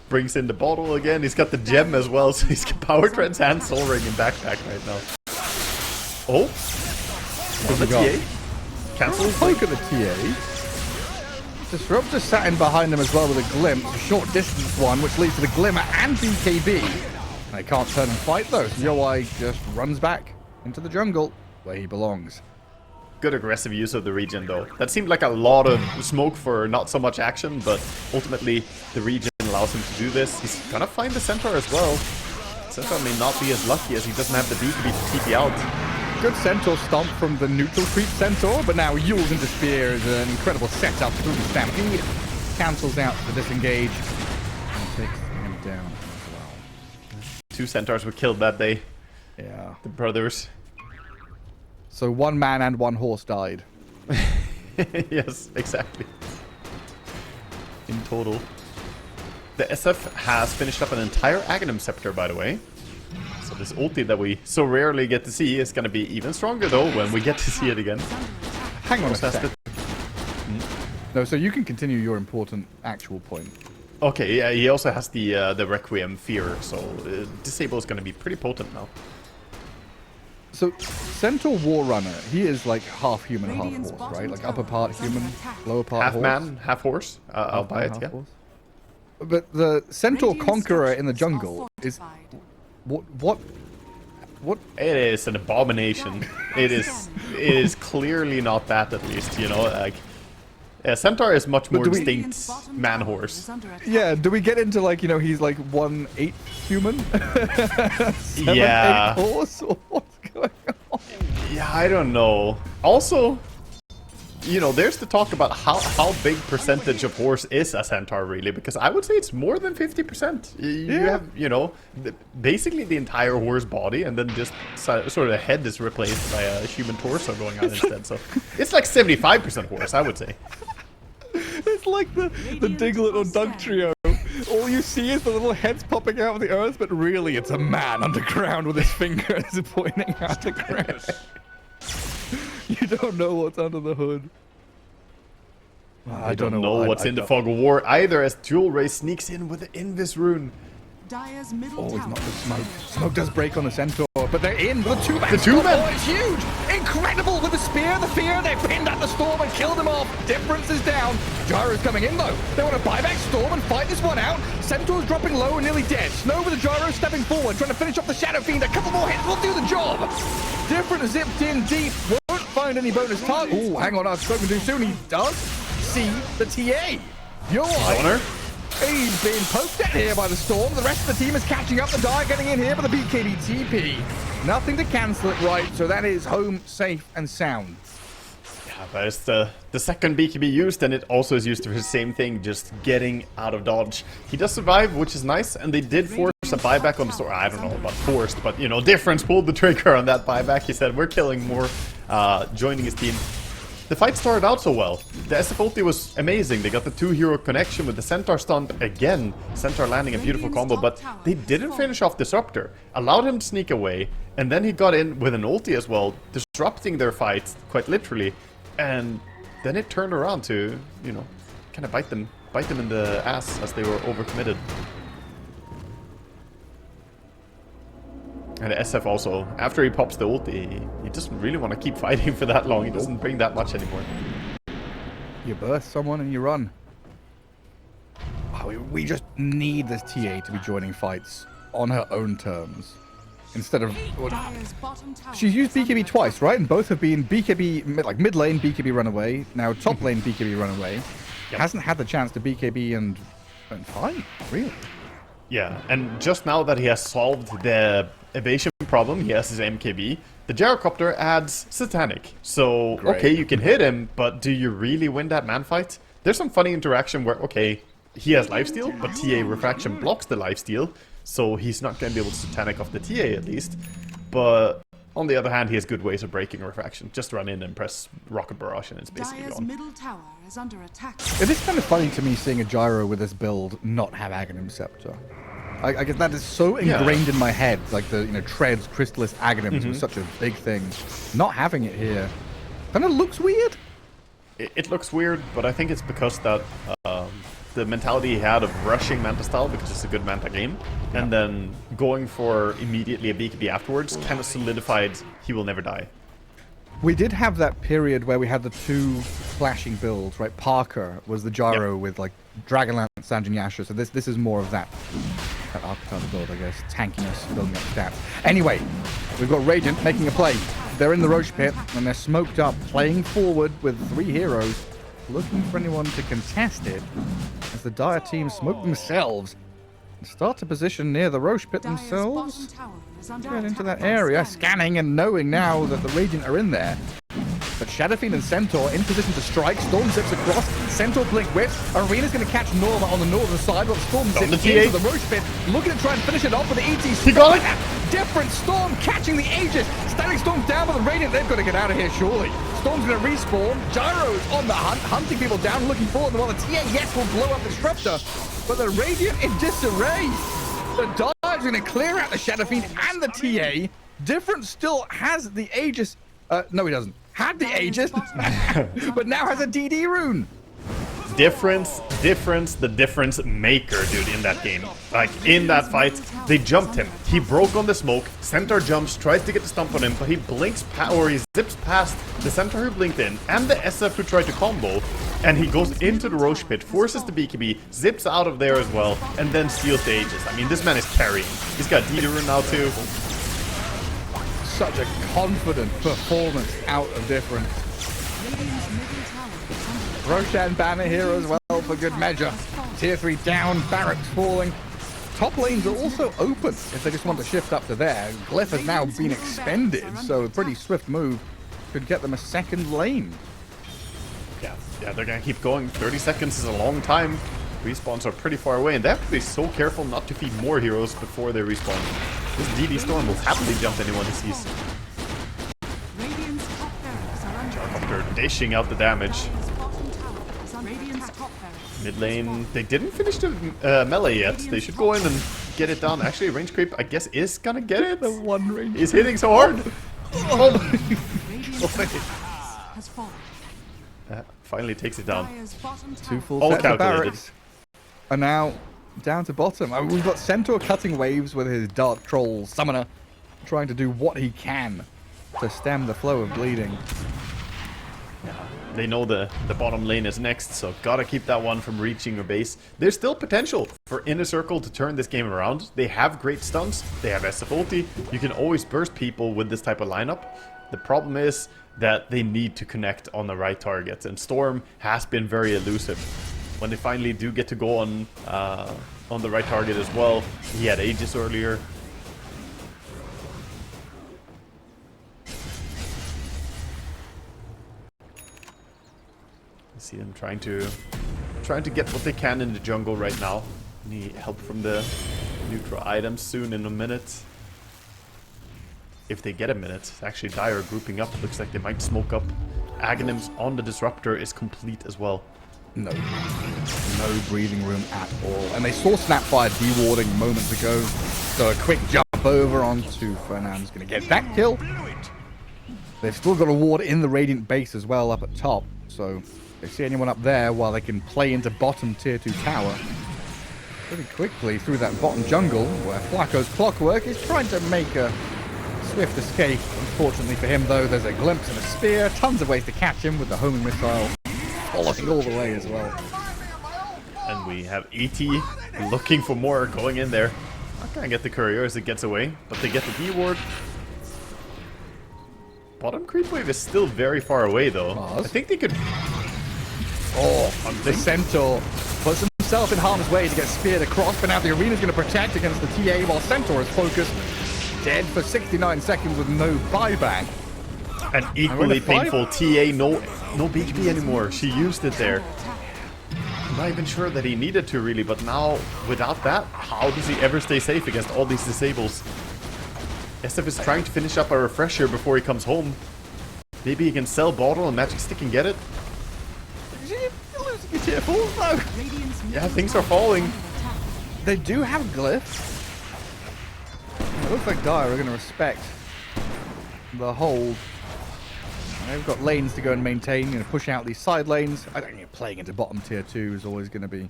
brings in the bottle again. He's got the gem as well, so he's got Power Trends and Soul Ring in backpack right now. Oh! What the TA? Cancels. Poke at the TA. Disruptor sat in behind him as well with a glimpse, a short distance one, which leads to the Glimmer and BKB. And they can't turn and fight though, so Yowai just runs back into the jungle where he belongs. Good aggressive use of the region though. That seemed like a lot of smoke for not so much action, but ultimately the region allows him to do this. He's gonna find the Centaur as well. Centaur may not be as lucky as he doesn't have the BKB to TP out. Good Centaur stomp from the neutral creep Centaur, but now Yules into Spear is an incredible setup through the Stampede. Cancels out the disengage and takes him down as well. 2 Centaurs were killed that day. Yeah. The brothers. So 1 man and 1 horse died. Yes, exactly. In total. The SF has finished up an entire Aghanim Scepter, by the way. So So this ulti that we so rarely get to see is going to be even stronger though when we get to see it again. Hang on a Processed sec. No, so you can continue your important actual point. Okay, yeah, he also has the Requiem Fear, so Disable is going to be pretty potent now. So, Centaur Warrunner, he is like half human, half Radiant's horse, bottom right? Like tower upper part is under human, attack. lower part Half horse. man, half horse. I'll buy it, half yeah. horse. But the Centaur Radiant Conqueror in the structures jungle are is fortified. what? It is an abomination. It is clearly not that, at least, you know, like... Centaur is much more do we- distinct Radiant's bottom man tower horse. is under attack. Yeah, do we get into like, you know, he's like 1/8 human? 7/8 Yeah. horse? Or what's going on? Yeah, I don't know. Also, you know, there's the talk about how big percentage of horse is a centaur really, because I would say it's more than 50%. You have, you know, basically the entire horse body, and then just sort of the head is replaced by a human torso going on instead. So it's like 75% horse, I would say. It's like the Diglett or Dunk trio. All you see is the little heads popping out of the earth, but really it's a man underground with his fingers pointing out the ground. You don't know what's under the hood. I don't know what's in the fog of war either, as Jewel Ray sneaks in with the Invis rune. Dire's middle Oh, it's tower not the is smoke. under attack. Smoke does break on the Centaur, but they're in with a two-man. The two-man? Oh, it's huge! Incredible with the spear, the fear. They pinned up the Storm and killed him off. Difference is down. Gyro's coming in though. They want to buy back Storm and fight this one out. Centaur's dropping low and nearly dead. Snow with the Gyro stepping forward, trying to finish off the Shadow Fiend. A couple more hits will do the job. Different zipped in deep. Won't find any bonus target. Oh, hang on, I've spoken too soon. He does see the TA. You're right. Honor. He's being poked at here by the Storm. The rest of the team is catching up. The Dire getting in here for the BKB TP. Nothing to cancel it right, so that is home safe and sound. Yeah, but it's the second BKB used, and it also is used for the same thing, just getting out of dodge. He does survive, which is nice, and they did force a buyback on the store. I don't know about forced, but, you know, Difference pulled the trigger on that buyback. He said, we're killing more, joining his team. The fight started out so well. The SF ulti was amazing. They got the 2-hero connection with the Centaur stunt again. Centaur landing a beautiful combo, but they didn't finish off Disruptor. Allowed him to sneak away, and then he got in with an ulti as well, disrupting their fight, quite literally. And then it turned around to, you know, kind of bite them in the ass as they were overcommitted. And SF also, after he pops the ulti, he doesn't really want to keep fighting for that long. He doesn't bring that much anymore. You burst someone and you run. Oh, we just need this TA to be joining fights on her own terms. Instead of... Dire's bottom tower She's used is under BKB twice, attack. right? And both have been BKB, like mid lane BKB runaway, now top lane BKB runaway. Yep. Hasn't had the chance to BKB and fight, really. Yeah, and just now that he has solved the evasion problem, he has his MKB, the Gyrocopter adds Satanic. So, Great. okay, you can hit him, but do you really win that man fight? There's some funny interaction where, okay, he has lifesteal, but TA Refraction blocks the lifesteal, so he's not going to be able to Satanic off the TA at least. But on the other hand, he has good ways of breaking Refraction. Just run in and press Rocket Barrage and it's basically Dire's gone. middle tower is under attack. It is kind of funny to me seeing a Gyro with this build not have Aghanim Scepter. I guess that is so ingrained in my head, like the, you know, Treads, Crystallis, Aghanims was such a big thing. Not having it here kind of looks weird. It looks weird, but I think it's because that the mentality he had of rushing Manta style, because it's a good Manta game, and then going for immediately a BKB afterwards kind of solidified he will never die. We did have that period where we had the two flashing builds, right? Parker was the Gyro with like Dragonlance, Sanjin Yasha, so this is more of that archetype build, I guess. Tankiness, building up stats. Anyway, we've got Radiant making a play. They're in the Roche pit, and they're smoked up, playing forward with 3 heroes, looking for anyone to contest it, as the Dire team smoke themselves and start to position near the Roche pit Dire's themselves. bottom tower is under Get into attack that area, from scanning and knowing now that the Radiant are in there. But Shadowfiend and Centaur in position to strike. Storm zips across. Centaur blink whips. Arena's going to catch Norma on the northern side, while Storm On the zips TA. into the Roche pit, looking to try and finish it off with the ET. He got it! Different Storm catching the Aegis. Standing Storm down by the Radiant. They've got to get out of here, surely. Storm's going to respawn. Gyro's on the hunt, hunting people down, looking for them, while the TA, yes, will blow up the Disruptor. But the Radiant in disarray. The Dive's going to clear out the Shadow Fiend and the TA. Different still has the Aegis. No, he doesn't. Had the Aegis, but now has a DD rune. Difference, the difference maker, dude, in that game. Like, in that fight, they jumped him. He broke on the smoke, Centaur jumps, tries to get the stump on him, but he blinks, or he zips past the Centaur who blinked in, and the SF who tried to combo, and he goes into the Roche pit, forces the BKB, zips out of there as well, and then steals the Aegis. I mean, this man is carrying. He's got DD rune now, too. Such a confident performance out of Difference. Roshan banner here as well for good measure. Tier 3 down, barracks falling. Top lanes are also open if they just want to shift up to there. Glyph has now been expended, so a pretty swift move could get them a second lane. Yeah, they're gonna keep going. 30 seconds is a long time. Respawns are pretty far away, and they have to be so careful not to feed more heroes before they respawn. This DD Storm will happily jump anyone he sees. They're dishing out the damage. Mid lane, they didn't finish the melee yet. They should go in and get it done. Actually, range creep, I guess, is gonna get it. The one range. He's hitting so hard. Finally takes it down. 2 full All sets of calculated. barracks are now down to bottom. We've got Centaur cutting waves with his Dark Troll Summoner, trying to do what he can to stem the flow of bleeding. They know the bottom lane is next, so gotta keep that one from reaching your base. There's still potential for Inner Circle to turn this game around. They have great stunts, they have SF ulti. You can always burst people with this type of lineup. The problem is that they need to connect on the right targets, and Storm has been very elusive. When they finally do get to go on the right target as well, he had Aegis earlier. See them trying to get what they can in the jungle right now. Need help from the neutral items soon in a minute. If they get a minute. Actually, Dire grouping up. Looks like they might smoke up. Aghanims on the Disruptor is complete as well. No breathing room at all. And they saw Snapfire dewarding moments ago. So a quick jump over onto Fernand's going to get that kill. They've still got a ward in the Radiant base as well up at top. So if they see anyone up there while they can play into bottom tier 2 tower. Pretty quickly through that bottom jungle where Flacco's Clockwork is trying to make a swift escape. Unfortunately for him though, there's a glimpse of a spear. Tons of ways to catch him with the homing missile. Following all the way as well. And we have ET looking for more, going in there. Not gonna get the courier as it gets away, but they get the D ward. Bottom creep wave is still very far away though. I think they could... Oh, the Centaur puts himself in harm's way to get speared across, but now the arena's going to protect against the TA while Centaur is focused. Dead for 69 seconds with no buyback. And equally painful, TA, no BKB anymore. She used it there. I'm not even sure that he needed to really, but now without that, how does he ever stay safe against all these disables? SF is trying to finish up a refresher before he comes home. Maybe he can sell bottle and Magic Stick and get it. Yeah, things are falling. They do have Glyph. It looks like Dire are going to respect the hold. They've got lanes to go and maintain, push out these side lanes. I think playing into bottom tier 2 is always going to be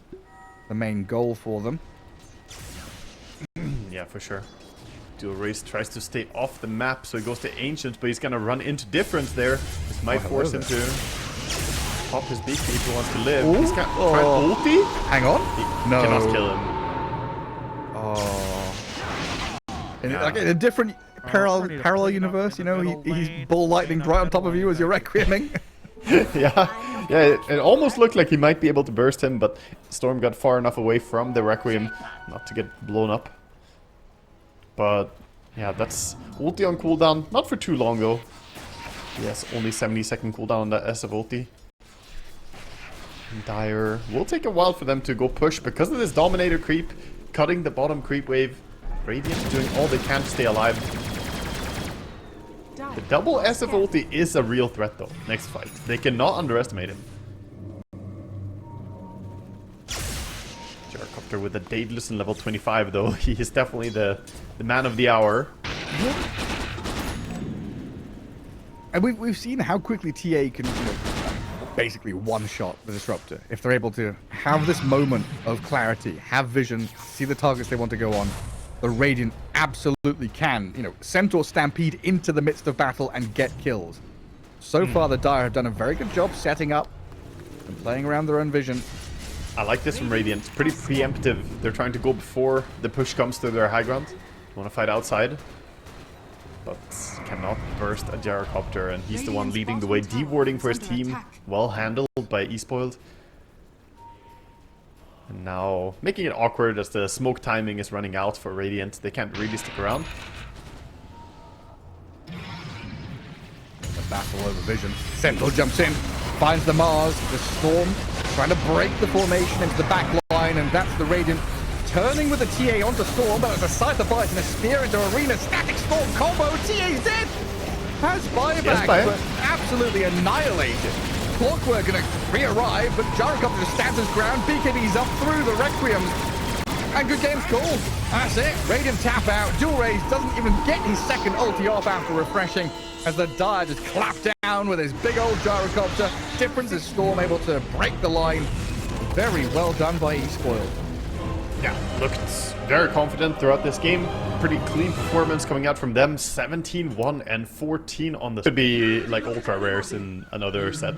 the main goal for them. Yeah, for sure. Dual Race tries to stay off the map, so he goes to Ancient, but he's going to run into Difference there. This might force him to pop his beak if he wants to live. Ooh. He's got ulti? Hang on. He No. cannot kill him. Oh. Like in a different parallel universe, you know, he's ball lightning right on top of you as you're requieming. Yeah, it almost looked like he might be able to burst him, but Storm got far enough away from the Requiem not to get blown up. But yeah, that's ulti on cooldown. Not for too long though. Yes, only 70-second cooldown on that SF ulti. Dire will take a while for them to go push because of this Dominator creep, cutting the bottom creep wave. Radiant doing all they can to stay alive. The double SF ulti is a real threat though, next fight. They cannot underestimate him. Jerk. Gyrocopter with a Daedalus in level 25, though. He is definitely the man of the hour. And we've seen how quickly TA can, basically one-shot the Disruptor. If they're able to have this moment of clarity, have vision, see the targets they want to go on, the Radiant absolutely can, Centaur stampede into the midst of battle and get kills. So far, the Dire have done a very good job setting up and playing around their own vision. I like this from Radiant. Pretty preemptive. They're trying to go before the push comes to their high ground. They want to fight outside, but cannot burst a Gyrocopter, and he's the one leading the way, dewarding for his team. Well handled by eSpoiled. And now making it awkward as the smoke timing is running out for Radiant. They can't really stick around. The battle over vision. Sentinel jumps in, finds the Mars, the Storm, trying to break the formation into the back line, and that's the Radiant turning with the TA onto Storm, but it's a Scyther Bite and a Spear into Arena. Static Storm combo, TA's dead! Has buyback, but absolutely annihilated. Clockwork gonna re-arrive, but Gyrocopter just stands his ground, BKB's up through the Requiem. And good game's called. That's it. Radiant tap out. Dual Raise doesn't even get his second ulti off after refreshing, as the Dire just clap down with his big old Gyrocopter. Difference is Storm able to break the line. Very well done by eSpoiled. Yeah, looked very confident throughout this game. Pretty clean performance coming out from them. 17, 1, and 14 on the... Could be like ultra rares in another set.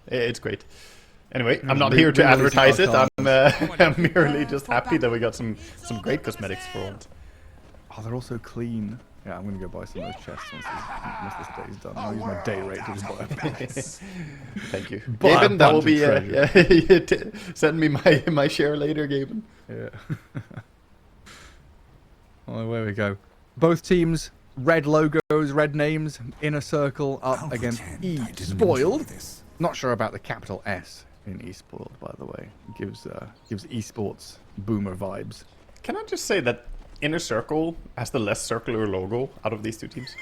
It's great. Anyway, I'm not here to advertise it. I'm merely just happy that we got some great cosmetics for once. Oh, they're also clean. Yeah, I'm gonna go buy some of those chests once this day's done. I'll use my day rate to just buy a pack. Thank you, Buy a Gaben. That will bunch be send me my share later, Gaben. Yeah. Oh, there we go. Both teams, red logos, red names, inner circle up against eSpoiled. Not sure about the capital S in eSpoiled, by the way. It gives esports boomer vibes. Can I just say that Inner Circle has the less circular logo out of these two teams?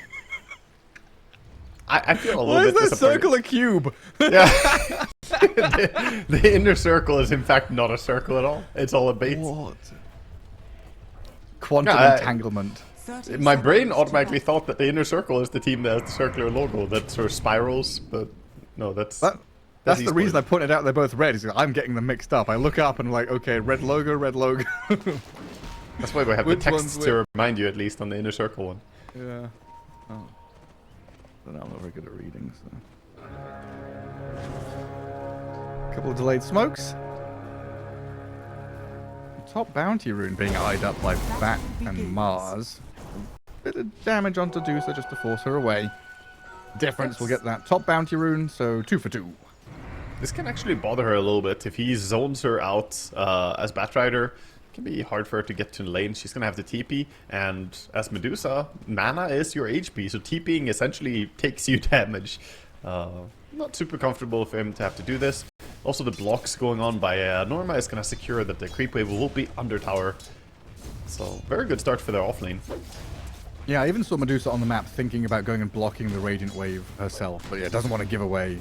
I feel a little bit disappointed. Circle a cube? Yeah. the Inner Circle is in fact not a circle at all. It's all a bait. What? Quantum entanglement. My brain automatically thought that the Inner Circle is the team that has the circular logo that sort of spirals, but no, that's the reason I pointed out they're both red, is I'm getting them mixed up. I look up and I'm like, okay, red logo, red logo. That's why we have the text to remind you, at least on the Inner Circle one. Yeah. Oh. But I'm not very good at reading, so. Couple of delayed smokes. Top bounty rune being eyed up by Bat and Mars. A bit of damage onto Dusa just to force her away. Difference will get that top bounty rune, so 2 for 2. This can actually bother her a little bit. If he zones her out as Batrider, it can be hard for her to get to the lane. She's gonna have to TP, and as Medusa, mana is your HP, so TPing essentially takes you damage. Not super comfortable for him to have to do this. Also, the blocks going on by Norma is gonna secure that the creep wave will be under tower. So, very good start for their offlane. Yeah, I even saw Medusa on the map thinking about going and blocking the Radiant Wave herself. But yeah, doesn't want to give away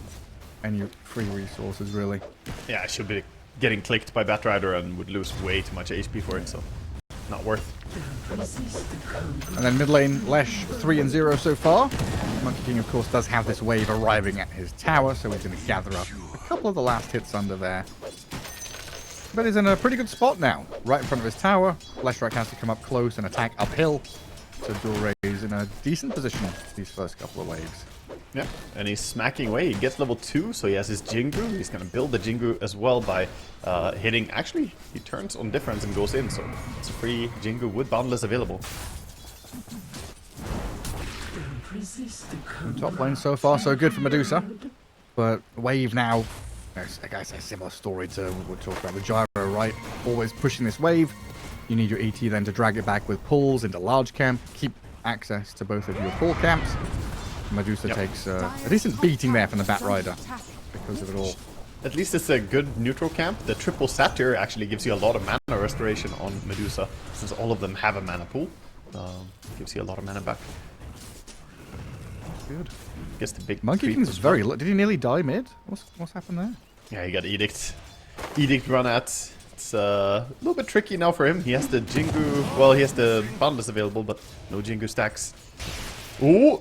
any free resources, really. Yeah, she'll be getting clicked by Batrider and would lose way too much HP for it, so not worth. And then mid lane, Lesh 3 and 0 so far. Monkey King, of course, does have this wave arriving at his tower, so he's going to gather up a couple of the last hits under there. But he's in a pretty good spot now, right in front of his tower. Leshrac has to come up close and attack uphill. So Dual Raise in a decent position these first couple of waves. Yeah, and he's smacking away. He gets level 2, so he has his Jingu. He's going to build the Jingu as well by hitting... Actually, he turns on difference and goes in, so it's a free Jingu with Boundless available. Top lane so far, so good for Medusa. But wave now, I guess a similar story to what we talked about with Gyro, right? Always pushing this wave. You need your ET then to drag it back with pulls into large camp, keep access to both of your full camps. Medusa takes a decent beating there from the Batrider because of it all. At least it's a good neutral camp. The triple Satyr actually gives you a lot of mana restoration on Medusa, since all of them have a mana pool. Gives you a lot of mana back. Good. Gets the big Monkey King's very low. Did he nearly die mid? What's happened there? Yeah, he got Edict. Edict run at. It's a little bit tricky now for him. He has the Jingu, well, he has the Boundless available, but no Jingu stacks. Ooh!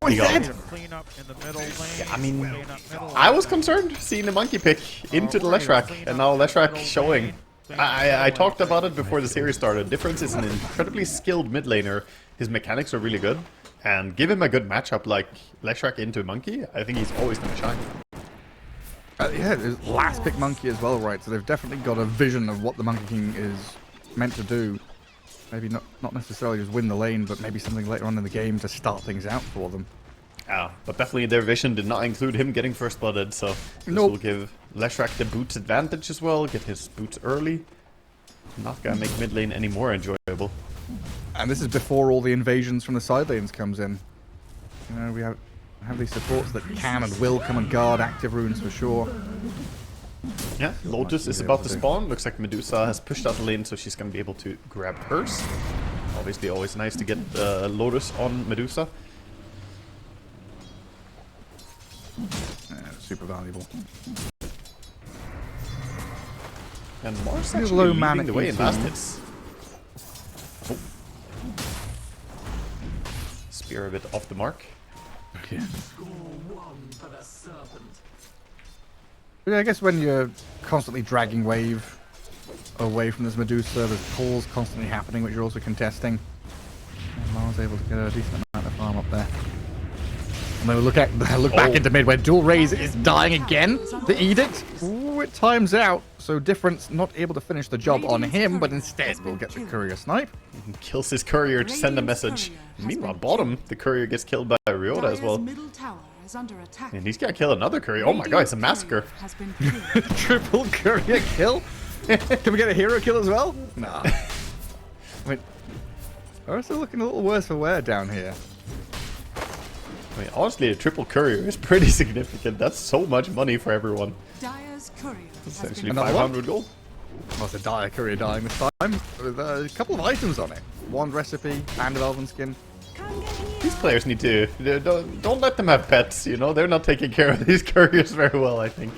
He got it. Clean up in the middle lane. Yeah, I mean, Clean up middle. I was concerned seeing the monkey pick into the Leshrac, and now Leshrac showing. I talked about it before the series started. Difference is an incredibly skilled mid laner. His mechanics are really good, and give him a good matchup like Leshrac into Monkey, I think he's always going to shine. Yeah, it's last pick Monkey as well, right? So they've definitely got a vision of what the Monkey King is meant to do. Maybe not necessarily just win the lane, but maybe something later on in the game to start things out for them. Yeah, but definitely their vision did not include him getting first blooded, so this will give Leshrac the boots advantage as well, get his boots early. Not gonna make mid lane any more enjoyable. And this is before all the invasions from the side lanes comes in. You know, we have these supports that can and will come and guard active runes for sure. Yeah, Lotus is about to spawn. Looks like Medusa has pushed out the lane, so she's gonna be able to grab hers. Obviously always nice to get Lotus on Medusa. Yeah, super valuable. And Mars He's actually low leading mana the way in ET. last hits. Oh. Spear a bit off the mark. Yeah. But yeah, I guess when you're constantly dragging wave away from this Medusa, there's pulls constantly happening, which you're also contesting. And Mars able to get a decent amount of farm up there. And then we look back into mid where Dual Raise is dying again. The Edict, ooh, it times out. So Difference not able to finish the job on him, but instead will get the Courier snipe. Kills his courier to send a message. Meanwhile, bottom, the courier gets killed by Ryota as well. Middle tower is under attack. And he's gonna kill another courier. Oh my god, it's a massacre. Has been killed. Triple Courier kill. Can we get a hero kill as well? Nah. I mean, we're still looking a little worse for wear down here. I mean, honestly, a triple courier is pretty significant. That's so much money for everyone. Dire's courier has Essentially been Another 500 gold. Well, it's a dire Courier dying this time with a couple of items on it. Wand recipe and an elven skin. These players need to... Don't let them have pets, you know? They're not taking care of these couriers very well, I think.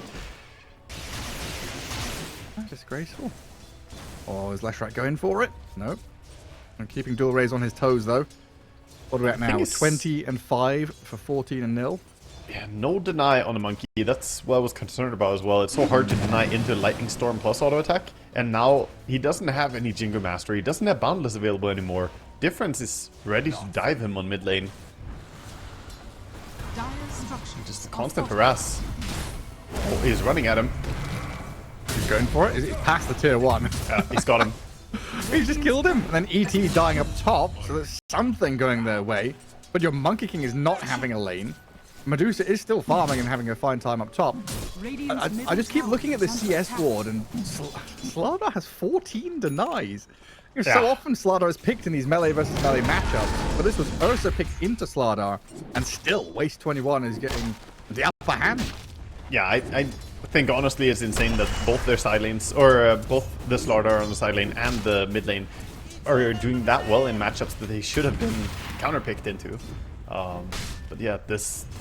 Disgraceful. Oh, is Leshrac going for it? No. I'm keeping Dual Raise on his toes, though. What are we at now? 20 and 5 for 14 and 0. Yeah, no deny on a monkey. That's what I was concerned about as well. It's so hard to deny into Lightning Storm plus auto attack. And now he doesn't have any Jingo Mastery. He doesn't have Boundless available anymore. Difference is ready to dive him on mid lane. Dire's structures Just a are constant fortified. harass. Oh, he's running at him. He's going for it. He's past the tier 1. He's got him. He just killed him. And then ET dying up top, so there's something going their way. But your Monkey King is not having a lane. Medusa is still farming and having a fine time up top. Radiant's I just keep middle looking at the tower is under CS attack. ward, and Slardar has 14 denies. You know, Yeah. So often Slardar is picked in these melee versus melee matchups, but this was Ursa picked into Slardar, and still Waste 21 is getting the upper hand. Yeah, I think honestly it's insane that both their side lanes, or both the Slardar on the side lane and the mid lane, are doing that well in matchups that they should have been counterpicked into. But yeah,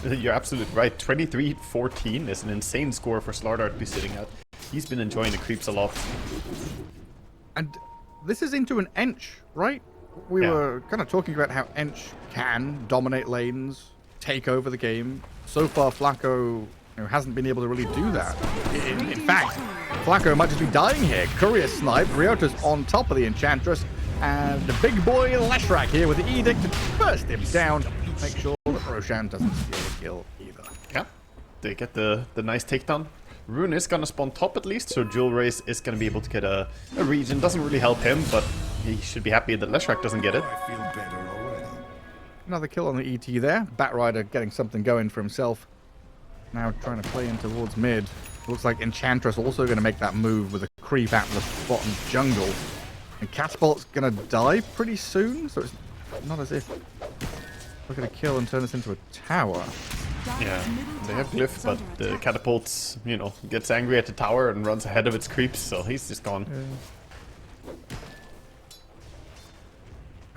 you're absolutely right. 23-14 is an insane score for Slardar to be sitting at. He's been enjoying the creeps a lot. And this is into an Ench, right? We Yeah. were kind of talking about how Ench can dominate lanes, take over the game. So far, Flacco hasn't been able to really do that. In fact, Flacco might just be dying here. Courier snipe, Ryota's on top of the Enchantress, and the big boy Leshrac here with the Edict to burst him down. Make sure that Roshan doesn't steal the kill either. Yeah, they get the nice takedown. Rune is gonna spawn top at least, so Jewel Race is gonna be able to get a region. Doesn't really help him, but he should be happy that Leshrac doesn't get it. I feel better already. Another kill on the ET there. Batrider getting something going for himself. Now trying to play in towards mid. Looks like Enchantress also going to make that move with a creep out of the bottom jungle. And Catapult's going to die pretty soon, so it's not as if we're going to kill and turn this into a tower. Yeah, they have Glyph, but the catapults, you know, gets angry at the tower and runs ahead of its creeps, so he's just gone.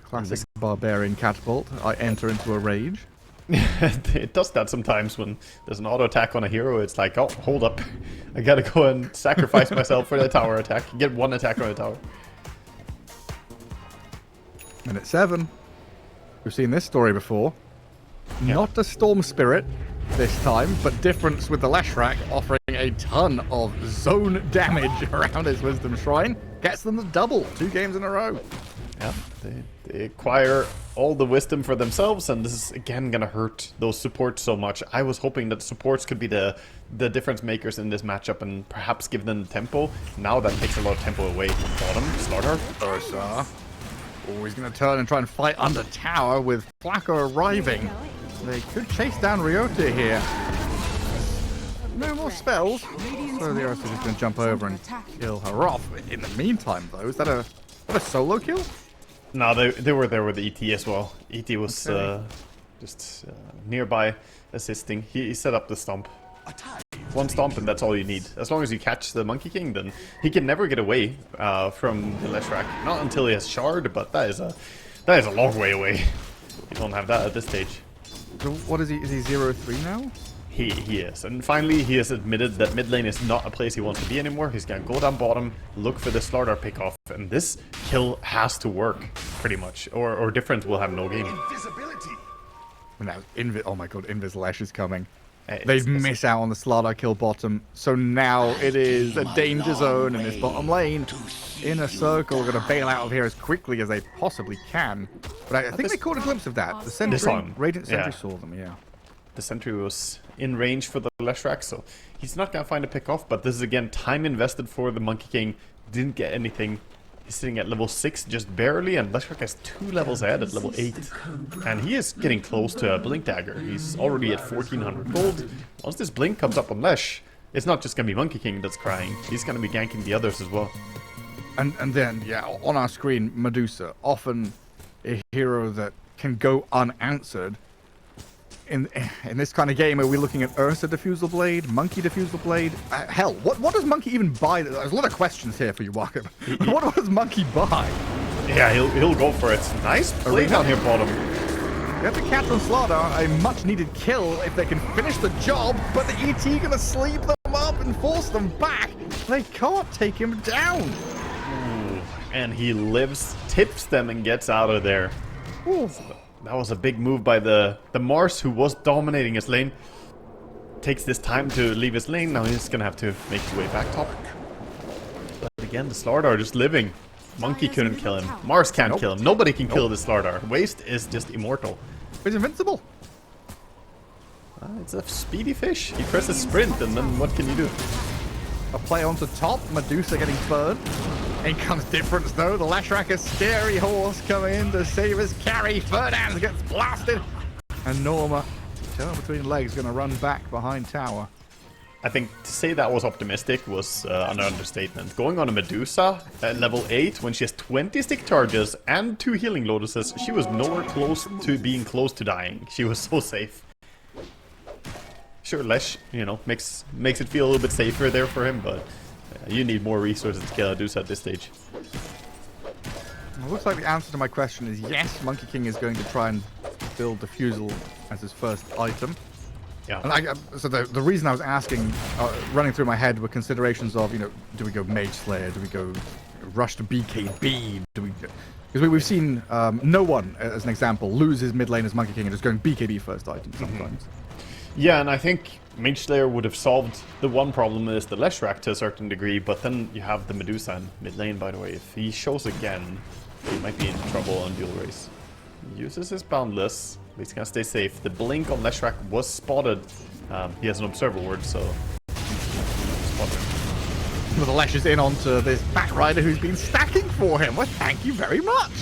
Classic barbarian catapult. I enter into a rage. It does that sometimes when there's an auto attack on a hero. It's like, oh, hold up. I gotta go and sacrifice myself for the tower attack. Get one attack on the tower. Minute 7. We've seen this story before. Yeah. Not a Storm Spirit this time, but difference with the Leshrac offering a ton of zone damage around his Wisdom Shrine. Gets them the double 2 games in a row. Yeah, they acquire all the wisdom for themselves, and this is again gonna hurt those supports so much. I was hoping that supports could be the difference makers in this matchup and perhaps give them tempo. Now that takes a lot of tempo away from bottom. Slaughter. Ursa. Always going to turn and try and fight under tower with Flacco arriving. They could chase down Ryota here. No more spells. So the Ursa is going to jump over and kill her off. In the meantime, though, is that a solo kill? No, they were there with ET as well. ET was just nearby assisting. He set up the stomp. One stomp and that's all you need. As long as you catch the Monkey King, then he can never get away from the Leshrac. Not until he has Shard, but that is a long way away. You don't have that at this stage. So what is he? Is he 0-3 now? He is. And finally, he has admitted that mid lane is not a place he wants to be anymore. He's going to go down bottom, look for the Slardar pickoff, and this kill has to work, pretty much. Or Difference will have no game. Invisibility. Now, oh my god, Invis Lesh is coming. It's They'd miss out on the Slardar kill bottom, so now it is a danger zone in this bottom lane. In a circle, we're going to bail out of here as quickly as they possibly can. But I think they caught a glimpse of that. The Sentry, Radiant Sentry saw them, yeah. The Sentry was in range for the Leshrac, so he's not going to find a pick off, but this is again time invested for the Monkey King. Didn't get anything. He's sitting at level 6 just barely, and Leshrac has 2 levels ahead at level 8. And he is getting close to a Blink Dagger. He's already at 1400 gold. Once this Blink comes up on Lesh, it's not just going to be Monkey King that's crying. He's going to be ganking the others as well. And then, yeah, on our screen, Medusa, often a hero that can go unanswered. In this kind of game, are we looking at Ursa Diffusal Blade, Monkey Diffusal Blade? Hell, what does Monkey even buy? There's a lot of questions here for you, Mark. What does Monkey buy? Yeah, he'll go for it. Nice play down here bottom. Get the Cat on Slardar, a much-needed kill if they can finish the job, but the ET gonna sleep them up and force them back. They can't take him down. Ooh, and he lives, tips them, and gets out of there. Ooh. That was a big move by the Mars, who was dominating his lane. Takes this time to leave his lane. Now he's gonna have to make his way back top. But again, the Slardar just living. Monkey couldn't kill him. Mars can't kill him. Nobody can kill this Slardar. Waste is just immortal. He's invincible. It's a speedy fish. He presses sprint, and then what can you do? A play onto top. Medusa getting burned. In comes Difference, though. The Leshrac, a scary horse coming in to save his carry. Ferdinand gets blasted. And Norma, tail between legs, going to run back behind tower. I think to say that was optimistic was an understatement. Going on a Medusa at level 8 when she has 20 stick charges and 2 healing lotuses, she was nowhere close to being close to dying. She was so safe. Sure, Lesh, makes it feel a little bit safer there for him, but you need more resources to kill Medusa at this stage. It looks like the answer to my question is yes, Monkey King is going to try and build Diffusal as his first item. Yeah. And so the reason I was asking, running through my head, were considerations of, do we go Mage Slayer? Do we go rush to BKB? Because we've seen no one, as an example, lose his mid lane as Monkey King and just going BKB first item sometimes. Yeah, and I think Mage Slayer would have solved the one problem is the Leshrac to a certain degree, but then you have the Medusa in mid lane, by the way. If he shows again, he might be in trouble on duel race. He uses his Boundless, but he's gonna stay safe. The blink on Leshrac was spotted. He has an Observer Ward, so spotted. But the Lesh is in onto this Batrider who's been stacking for him. Well, thank you very much.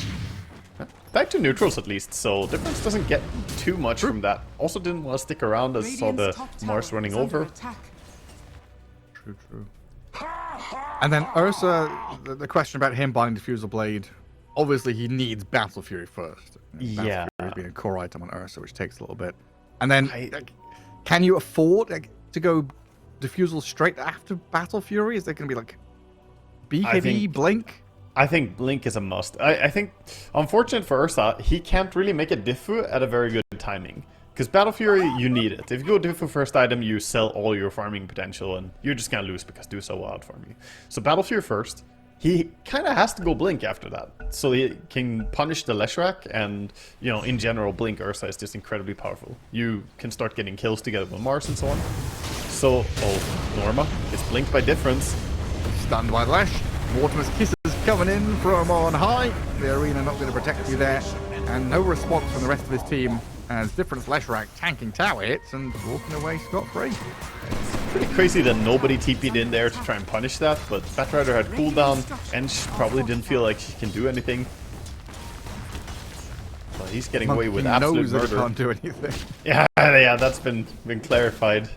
Back to neutrals at least, so Difference doesn't get too much from that. Also didn't want to stick around as saw the Mars running over. True. And then Ursa, the question about him buying Diffusal Blade, obviously he needs Battle Fury first. Yeah. Battle Fury has been a core item on Ursa, which takes a little bit. And then, can you afford to go Diffusal straight after Battle Fury? Is there going to be BKB, Blink? I think Blink is a must. I think, unfortunate for Ursa, he can't really make a diffu at a very good timing. Because Battle Fury, you need it. If you go Diffu first item, you sell all your farming potential, and you're just gonna lose because Dusa will outfarm you. So Battle Fury first. He kind of has to go Blink after that, so he can punish the Leshrac, and, you know, in general, Blink Ursa is just incredibly powerful. You can start getting kills together with Mars and so on. So, oh, Norma is blinked by difference. Stunned by Lash. Mortimer's kisses coming in from on high. The arena not going to protect you there. And no response from the rest of his team as Difference Leshrac tanking tower hits and walking away scot-free. Pretty crazy that nobody TP'd in there to try and punish that, but Batrider had cooldown, and she probably didn't feel like she can do anything. But he's getting away with absolute murder. He can't do anything. Yeah, that's been clarified.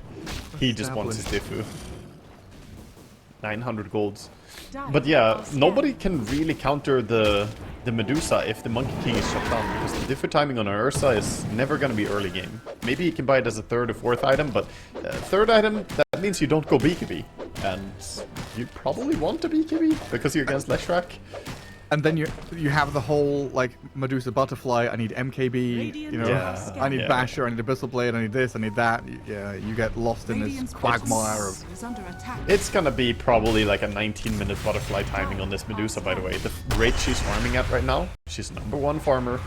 He just wants his Diffu. 900 golds. But yeah, nobody can really counter the Medusa if the Monkey King is shut down, because the Diffu timing on an Ursa is never going to be early game. Maybe you can buy it as a third or fourth item, but third item, that means you don't go BKB. And you probably want to BKB because you're against Leshrac. And then you have the whole, like, Medusa Butterfly, I need MKB, you know, I need Basher, I need Abyssal Blade, I need this, I need that. You get lost in this quagmire of... It's gonna be probably like a 19-minute butterfly timing on this Medusa, by the way. The rate she's farming at right now, she's #1 farmer,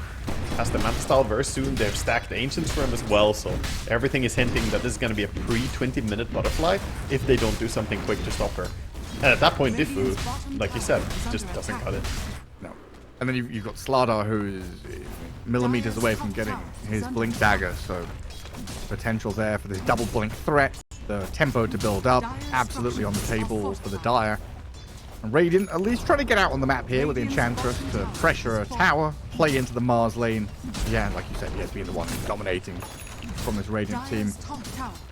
has the Manta style very soon, they've stacked the Ancients for him as well, so everything is hinting that this is gonna be a pre-20-minute butterfly if they don't do something quick to stop her. And at that point, Diffu, like you said, just doesn't cut it. No. And then you've got Slardar, who is millimeters away from getting his Blink Dagger, so potential there for this double Blink threat. The tempo to build up, absolutely on the table for the Dire. And Radiant at least trying to get out on the map here with the Enchantress to pressure a tower, play into the Mars lane. Yeah, like you said, he has been the one dominating from this Radiant team.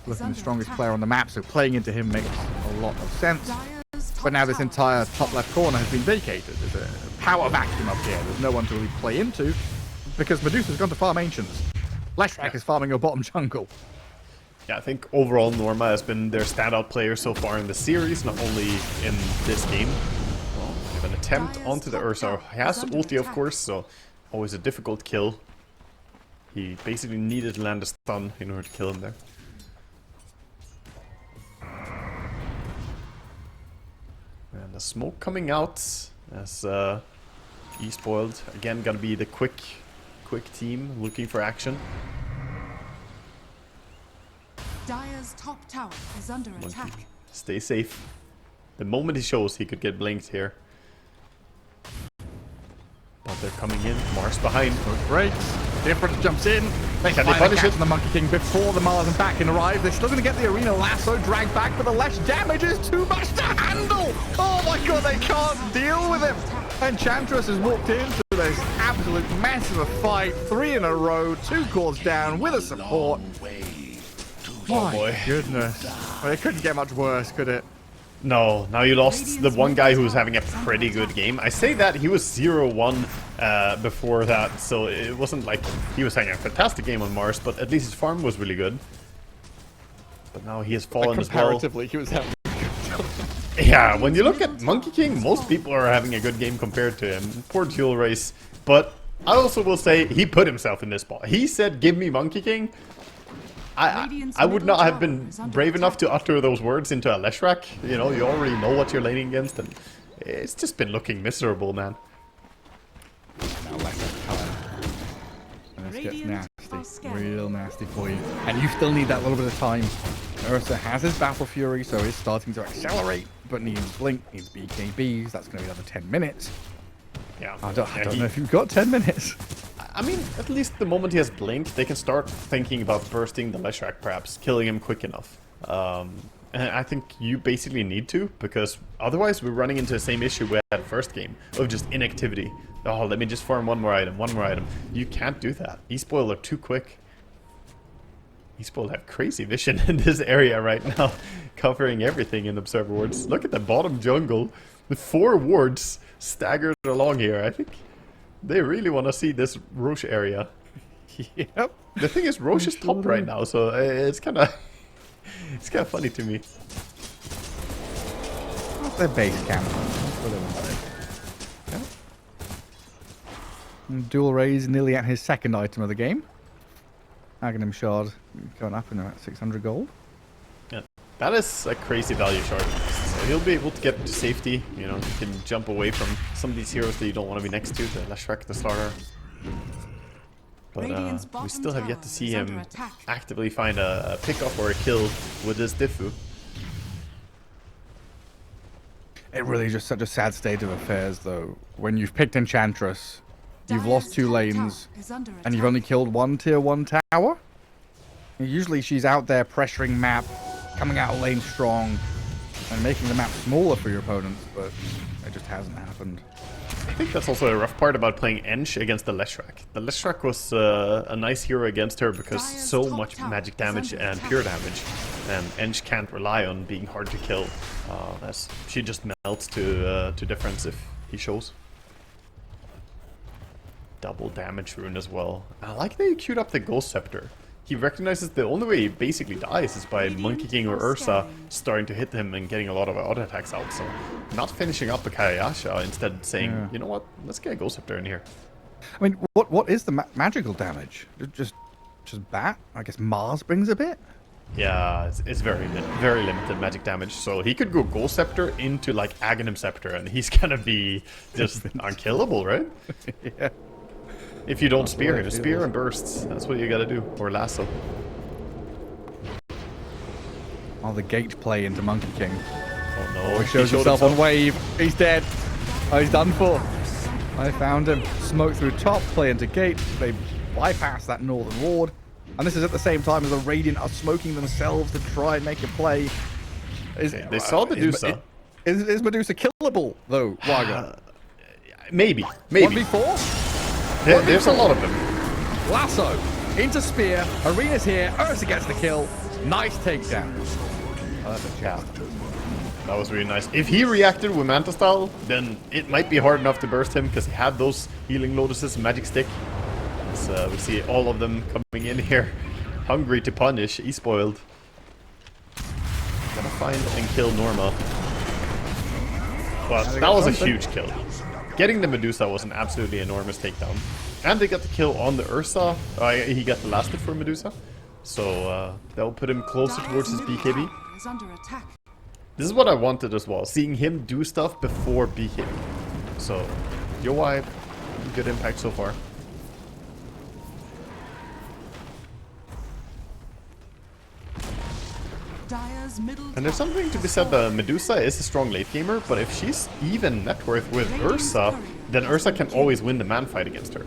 Looking the strongest player on the map, so playing into him makes a lot of sense. But now this entire top left corner has been vacated. There's a power vacuum up here. There's no one to really play into because Medusa's gone to farm Ancients. Leshrac is farming your bottom jungle. Yeah, I think overall Norma has been their standout player so far in the series, not only in this game. Well, we have an attempt onto the Ursa. He has ulti, of course, so always a difficult kill. He basically needed to land a stun in order to kill him there. And the smoke coming out as eSpoiled again gonna be the quick team looking for action. Dire's top tower is under attack. Stay safe. The moment he shows, he could get blinked here. But they're coming in. Mars behind. Great. Difference jumps in. They Can they punish it? The Monkey King before the Mars and back can arrive. They're still going to get the arena lasso dragged back, but the less damage is too much to handle. Oh my god, they can't deal with him. Enchantress has walked into this absolute mess of a fight. 3 in a row, 2 cores down with a support. Oh boy. Goodness. Well, it couldn't get much worse, could it? No, now you lost the one guy who was having a pretty good game. I say that he was 0-1 before that, so it wasn't like he was having a fantastic game on Mars, but at least his farm was really good. But now he has fallen as well. Comparatively, he was having a good job. Yeah, when you look at Monkey King, most people are having a good game compared to him. Poor Duel Race. But I also will say he put himself in this spot. He said, give me Monkey King. I would not have been brave enough to utter those words into a Leshrac. You know, you already know what you're laning against, and it's just been looking miserable, man. Now Leshrac coming. And this gets nasty. Real nasty for you. And you still need that little bit of time. Ursa has his Battle Fury, so he's starting to accelerate, but needs Blink, needs BKBs. That's going to be another 10 minutes. Yeah. I don't know if you've got 10 minutes. I mean, at least the moment he has Blink, they can start thinking about bursting the Leshrac, perhaps, killing him quick enough. And I think you basically need to, because otherwise we're running into the same issue we had first game, of just inactivity. Oh, let me just farm one more item. You can't do that. eSpoiled are too quick. eSpoiled have crazy vision in this area right now, covering everything in Observer wards. Look at the bottom jungle. The 4 wards staggered along here. I think they really want to see this Roche area. Yep. The thing is, Roche is top right now, so it's kind of funny to me. What's their base camp? Yeah. Dual Raise nearly at his second item of the game. Aghanim Shard going up in about 600 gold. Yeah, that is a crazy value shard. So he'll be able to get to safety. You know, he can jump away from some of these heroes that you don't want to be next to, the Leshrac, the Slardar. But we still have yet to see him actively find a pickoff or a kill with this Diffu. It really is just such a sad state of affairs, though. When you've picked Enchantress, you've lost 2 lanes, and you've only killed 1 tier 1 tower. Usually she's out there pressuring map, coming out of lane strong, and making the map smaller for your opponents, but it just hasn't happened. I think that's also a rough part about playing Ench against the Leshrac. The Leshrac was a nice hero against her because so much magic damage and pure damage, and Ench can't rely on being hard to kill, as she just melts to difference if he shows. Double damage rune as well. I like that he queued up the Ghost Scepter. He recognizes the only way he basically dies is by Monkey King or Ursa starting to hit him and getting a lot of auto attacks out. So not finishing up the Kayasha, instead saying, you know what, let's get a Ghost Scepter in here. I mean, what is the magical damage? Just bat? I guess Mars brings a bit? Yeah, it's very limited magic damage. So he could go Ghost Scepter into like Aghanim Scepter and he's gonna be just unkillable, right? Yeah. If you don't spear him, spear and bursts. That's what you gotta do. Or lasso. Oh, the gate play into Monkey King. Oh no. He shows himself on wave. He's dead. Oh, he's done for. I found him. Smoke through top, play into gate. They bypass that northern ward. And this is at the same time as the Radiant are smoking themselves to try and make a play. They saw Medusa. Is Medusa killable, though, Waga? Maybe. 1v4? There's a lot of them. Lasso into spear. Arena's here. Ursa gets the kill. Nice takedown. Yeah. That was really nice. If he reacted with Manta style, then it might be hard enough to burst him because he had those healing lotuses and magic stick. So we see all of them coming in here, hungry to punish. eSpoiled. Gonna find and kill Norma. But that was a huge kill. Getting the Medusa was an absolutely enormous takedown. And they got the kill on the Ursa. He got the last hit for Medusa. So that will put him closer towards his BKB. This is what I wanted as well. Seeing him do stuff before BKB. So, UI, good impact so far. And there's something to be said that Medusa is a strong late gamer, but if she's even net worth with Ursa, then Ursa can always win the man fight against her.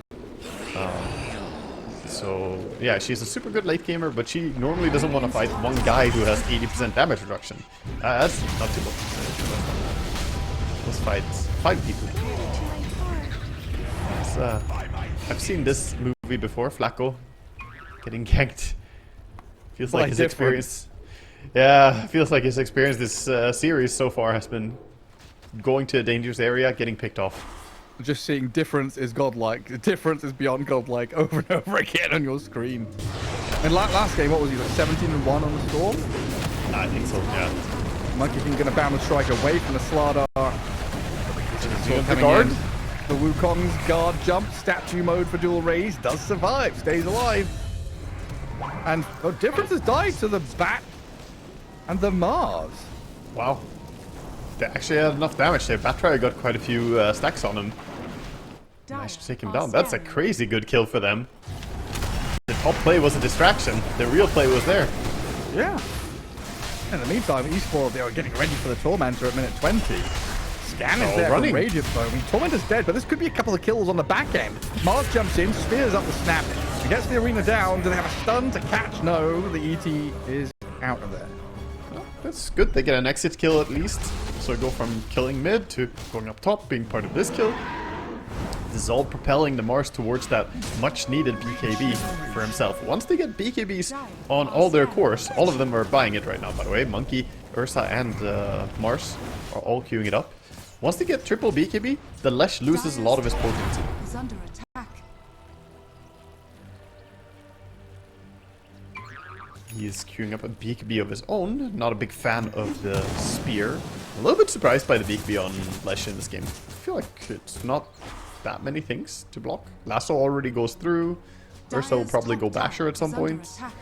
So yeah, she's a super good late gamer, but she normally doesn't want to fight one guy who has 80% damage reduction. That's not too good. Let's fight people. I've seen this movie before, Flacco getting ganked. Feels like his experience. Yeah, feels like his experience this series so far has been going to a dangerous area, getting picked off. Just seeing difference is godlike. Difference is beyond godlike over and over again on your screen. And last game, what was he, like 17-1 on the Storm? I think so, yeah. Monkey King gonna bound the strike away from the Slardar. The guard? The Wukong's guard jump, statue mode for dual raise, does survive, stays alive. And difference has died to the Bat and the Mars. Wow. They actually had enough damage there. Batra got quite a few stacks on him. Managed to take him down. That's a crazy good kill for them. The top play was a distraction. The real play was there. Yeah. In the meantime, eSpoiled, they were getting ready for the Tormentor at minute 20. Scan is there for Radiant though. I mean, Tormentor's dead, but this could be a couple of kills on the back end. Mars jumps in, spears up the snap. He gets the arena down. Do they have a stun to catch? No, the ET is out of there. Well, that's good. They get an exit kill at least. So go from killing mid to going up top, being part of this kill. This is all propelling the Mars towards that much needed BKB for himself. Once they get BKBs on all their cores, all of them are buying it right now, by the way. Monkey, Ursa, and Mars are all queuing it up. Once they get triple BKB, the Lesh loses a lot of his potency. He's queuing up a BKB of his own. Not a big fan of the spear. A little bit surprised by the BKB on Lesh in this game. I feel like it's not that many things to block. Lasso already goes through. Ursa will Dire's probably top go tower Basher at some is under point. attack.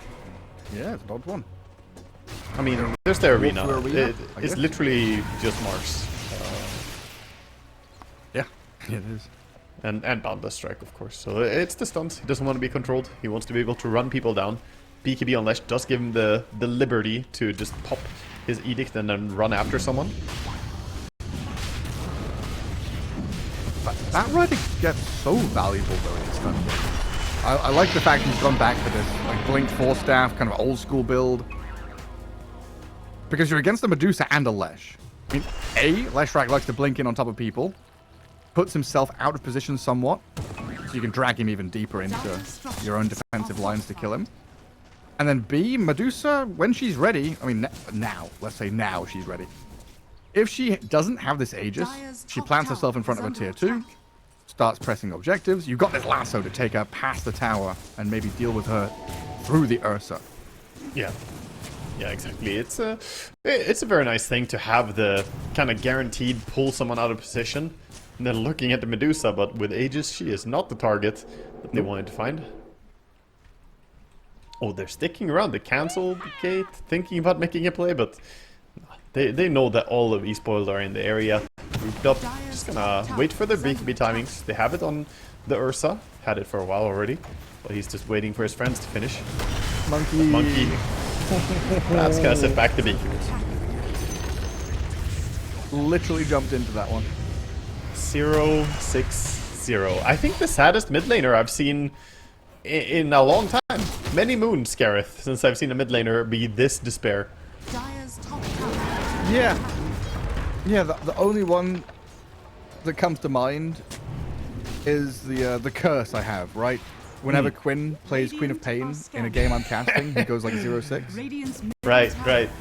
Yeah, it's a dodge one. I mean, there's the arena. Walk through arena, I It's guess. literally just Mars. Yeah, it is. And Boundless Strike, of course. So it's the stuns. He doesn't want to be controlled. He wants to be able to run people down. BKB on Lesh does give him the liberty to just pop his Edict and then run after someone. That riding gets so valuable though in this stun game. I like the fact he's gone back to this like Blink 4 staff, kind of old school build. Because you're against a Medusa and a Lesh. I mean, Leshrac likes to blink in on top of people. Puts himself out of position somewhat. So you can drag him even deeper into your own defensive lines to kill him. And then B, Medusa, when she's ready, I mean, now, let's say now she's ready. If she doesn't have this Aegis, she plants herself in front of a tier 2, starts pressing objectives. You've got this lasso to take her past the tower and maybe deal with her through the Ursa. Yeah. Yeah, exactly. It's a very nice thing to have the kind of guaranteed pull someone out of position. And then looking at the Medusa, but with Aegis, she is not the target that they wanted to find. Oh, they're sticking around. They canceled the gate, thinking about making a play, but they know that all of eSpoiled are in the area, grouped up. Just gonna wait for their BKB timings. They have it on the Ursa. Had it for a while already, but he's just waiting for his friends to finish. Monkey. That's gonna sit back the BKB. Literally jumped into that one. 0-6-0. I think the saddest mid laner I've seen in a long time. Many moons, Gareth, since I've seen a mid laner be this despair. Dire's top tower. Yeah. Yeah, the only one that comes to mind is the curse I have, right? Whenever Quinn plays Queen of Pain in a game I'm casting, he goes like 0-6. Radiant's Right.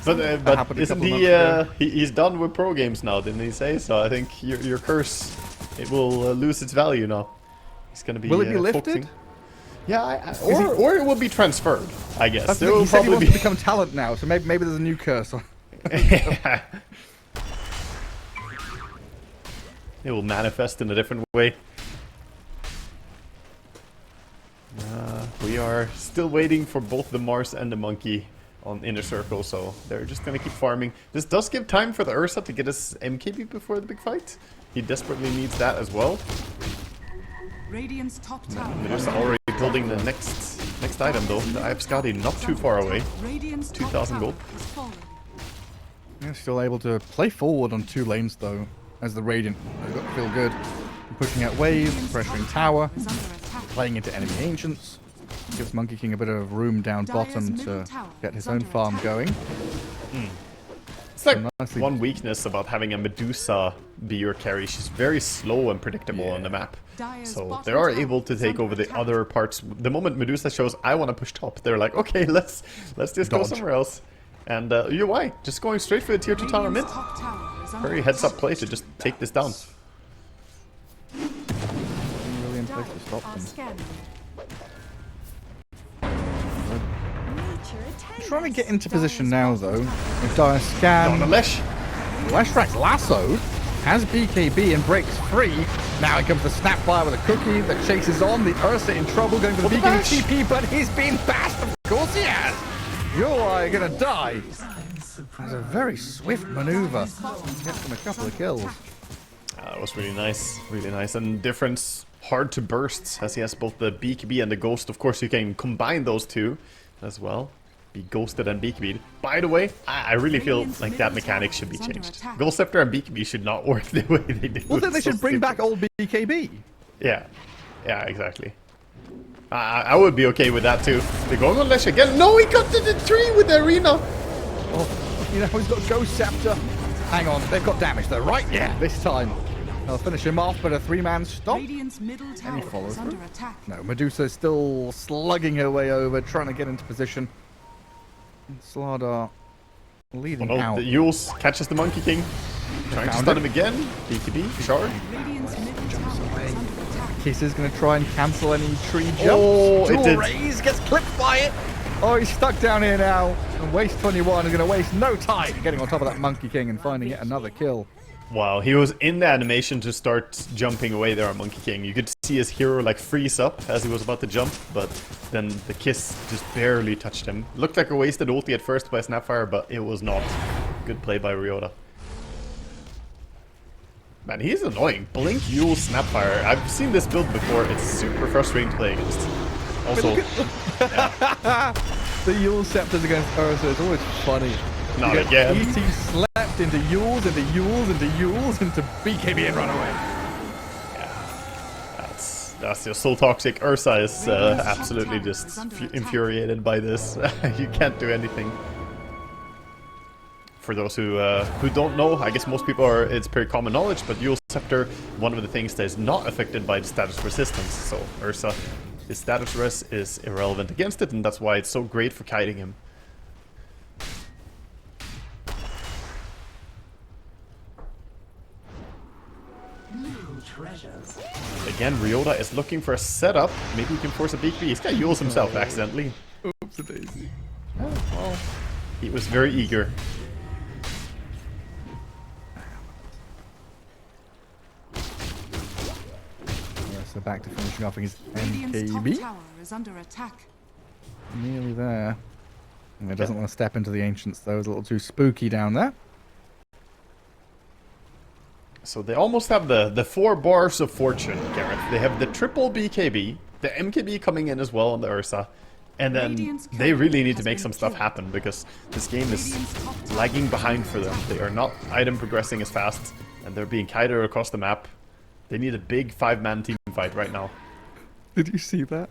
But happened a isn't couple he? months ago. He's done with pro games now, didn't he say? So I think your curse, it will lose its value now. He's gonna be. Will it be lifted? focusing. Yeah, or it will be transferred. I guess. That's It the thing, will he said he probably wants be. to become talent now, so maybe there's a new curse on. It will manifest in a different way. We are still waiting for both the Mars and the Monkey on Inner Circle, so they're just gonna keep farming. This does give time for the Ursa to get his MKB before the big fight. He desperately needs that as well. Radiant's top tower. Medusa already building the next item though. The Eye of Skadi not too far away. Radiant's 2,000 gold. Has fallen. Yeah, still able to play forward on 2 lanes though, as the Radiant. They've got to feel good. Pushing out waves, pressuring tower, Is under attack. playing into enemy ancients. Gives Monkey King a bit of room down bottom to get his own farm going. It's like nicely- one weakness about having a Medusa be your carry. She's very slow and predictable on the map. Dire's So bottom they are tower able to is take under over the attack. other parts. The moment Medusa shows, I want to push top, they're like, okay, let's just go Dodge. somewhere else. And UI, just going straight for the tier 2 tower mid. Radiant's top tower is under Very heads up attack. play to just take this down. Really in place to stop Are them. scanning. Trying to get into position now though. With Dire On the Scan. Lesh. Leshrac's lasso has BKB and breaks free. Now it comes the Snapfire with a cookie. The chase is on. The Ursa in trouble going for the the BKB bash. TP, but he's been bashed. Of course he has. You're gonna die. That's a very swift maneuver. Gets him a couple of kills. That was really nice. Really nice. And difference hard to burst as he has both the BKB and the Ghost. Of course, you can combine those two as well. Be ghosted and BKB'd. By the way, I really feel like that mechanic should be changed. Ghost Scepter and BKB should not work the way they do. Well, then they It's so should bring back stupid. old BKB. Yeah. Yeah, exactly. I would be okay with that too. They're going on Lesh again. No, he got to the tree with the arena. Oh, you know, he's got Ghost Scepter. Hang on, they've got damage though, right? Yeah, this time. They'll finish him off, but a 3-man stop. Radiant's middle tower follow is through? under attack. No, Medusa's still slugging her way over, trying to get into position. Slardar leading Oh no, out. the Yules catches the Monkey King. Trying to Found stun it. him again. BKB, shard. Radiant's middle tower is under attack. Kisses gonna try and cancel any tree jumps. Oh, it Dual did. raise, gets clipped by it. Oh, he's stuck down here now. And waste 21 is gonna waste no time getting on top of that Monkey King and finding yet another kill. Wow, he was in the animation to start jumping away there on Monkey King. You could see his hero like freeze up as he was about to jump, but then the kiss just barely touched him. Looked like a wasted ulti at first by Snapfire, but it was not. Good play by Ryota. Man, he's annoying. Blink, Yule, Snapfire. I've seen this build before. It's super frustrating to play against. Also, the Yule Scepters against Ursa is always funny. not again. ET slept into Yules, into Yules, into Yules, into BKB and run away. That's just so toxic. Ursa is absolutely just infuriated by this. You can't do anything. For those who don't know, I guess most people are, it's pretty common knowledge, but Yule Scepter, one of the things that is not affected by the status resistance. So Ursa, his status res is irrelevant against it, and that's why it's so great for kiting him. Again, Ryota is looking for a setup. Maybe he can force a BKB. He's got Yules himself accidentally. Oops, a daisy. Oh, well, he was very eager. So back to finishing off his Radiant's top MKB. tower is under attack. Nearly there. And it doesn't want to step into the Ancients though. It's a little too spooky down there. So they almost have the 4 bars of fortune, Gareth. They have the triple BKB, the MKB coming in as well on the Ursa, and then they really need to make some stuff happen because this game is lagging behind for them. They are not item progressing as fast, and they're being kited across the map. They need a big 5-man team fight right now. Did you see that?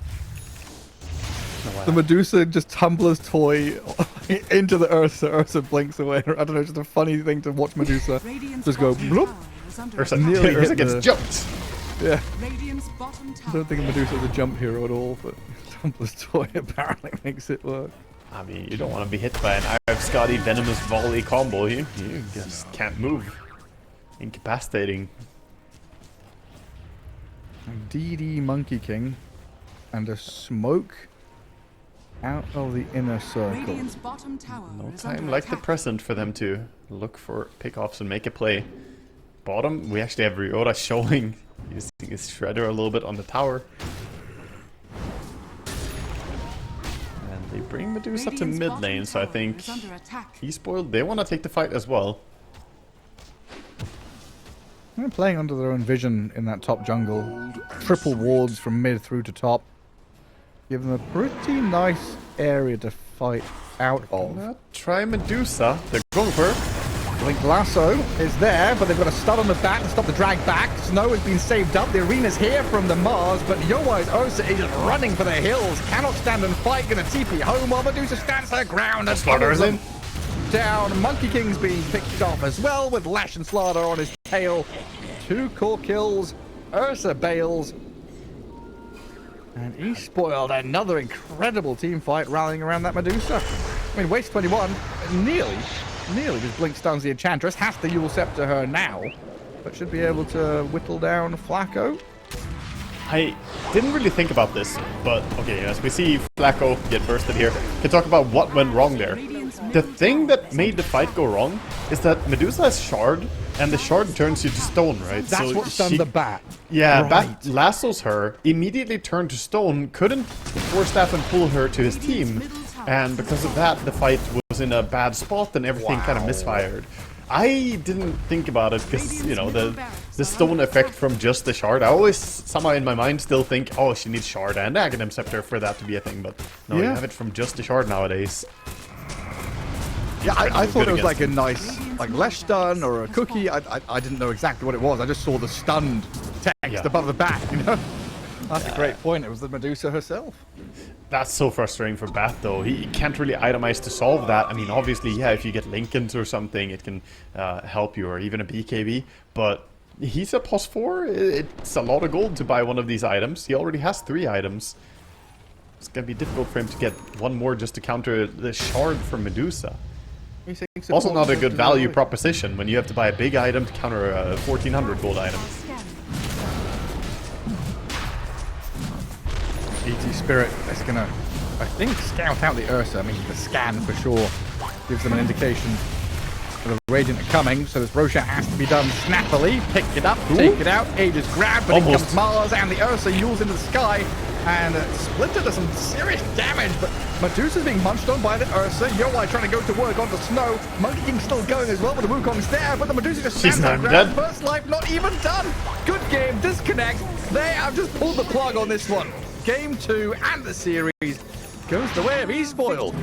Wow. The Medusa just tumbles toy into the Ursa. Ursa blinks away. I don't know, just a funny thing to watch Medusa just go bloop. Ursa, Nearly Ursa hit gets the- jumped. Yeah. Radiant's bottom I tower. don't think Medusa's a jump hero at all, but Tumbler's toy apparently makes it work. I mean, you don't want to be hit by an Ive Scotty Venomous Volley combo. You just can't move. Incapacitating. DD Monkey King and a smoke out of the inner circle. Radiant's bottom tower No is under time like the attack. present for them to look for pickoffs and make a play. Bottom, we actually have Ryota showing, using his shredder a little bit on the tower. And they bring Medusa to Radiant's mid bottom lane, so I tower think is under attack. eSpoiled, they want to take the fight as well. They're playing under their own vision in that top jungle. Triple wards from mid through to top. Give them a pretty nice area to fight out of. Try Medusa, they're going for her. Blink Lasso is there, but they've got a stun on the back to stop the drag back. Snow has been saved up. The arena's here from the Mars, but Yoai's Ursa is just running for the hills. Cannot stand and fight. Gonna TP home while Medusa stands her ground and Slaughter's in. down. Monkey King's being picked off as well with Lash and Slaughter on his tail. 2 core kills. Ursa bails. And eSpoiled, another incredible team fight rallying around that Medusa. I mean, Waste 21 nearly just blink stuns the Enchantress. Has to Yule Scepter her now, but should be able to whittle down Flacco. I didn't really think about this, but okay, as we see Flacco get bursted here, can talk about what went wrong there. The thing that made the fight go wrong is that Medusa has Shard, and the Shard turns you to stone, right? That's what stunned she- the bat. Yeah, Right. Bat lassos her, immediately turned to stone, couldn't force staff and pull her to his team, and because of that, the fight was in a bad spot and everything kind of misfired. I didn't think about it because, you know, the stone effect from just the Shard, I always somehow in my mind still think, oh, she needs Shard and Aghanim Scepter for that to be a thing, but no, you Yeah. have it from just the Shard nowadays. Yeah, I Incredibly thought good it was like a against nice, like Lesh stun or a cookie. I didn't know exactly what it was. I just saw the stunned text Yeah. above the bat, you know? That's a great point. It was the Medusa herself. That's so frustrating for Bat, though. He can't really itemize to solve that. I mean, obviously, yeah, if you get Lincolns or something, it can help you, or even a BKB. But he's a +4. It's a lot of gold to buy one of these items. He already has 3 items. It's going to be difficult for him to get one more just to counter the Shard from Medusa. Also not a good value proposition when you have to buy a big item to counter a 1400 gold item. ET Spirit is gonna, I think, scout out the Ursa. I mean, the scan for sure gives them an indication The Radiant are coming, so this Roshan has to be done snappily. Pick it up, take it out. Aegis grab, but it comes Mars and the Ursa yules into the sky. And Splinter does some serious damage, but Medusa's being munched on by the Ursa. Yowai trying to go to work onto Snow. Monkey King's still going as well, but the Wukong's there. But the Medusa just stands on the ground. First life not even done. Good game, disconnect. They have just pulled the plug on this one. Game 2 and the series goes the way of eSpoiled.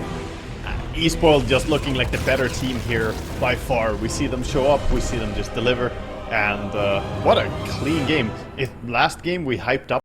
eSpoiled just looking like the better team here by far. We see them show up, we see them just deliver. And what a clean game. Last game we hyped up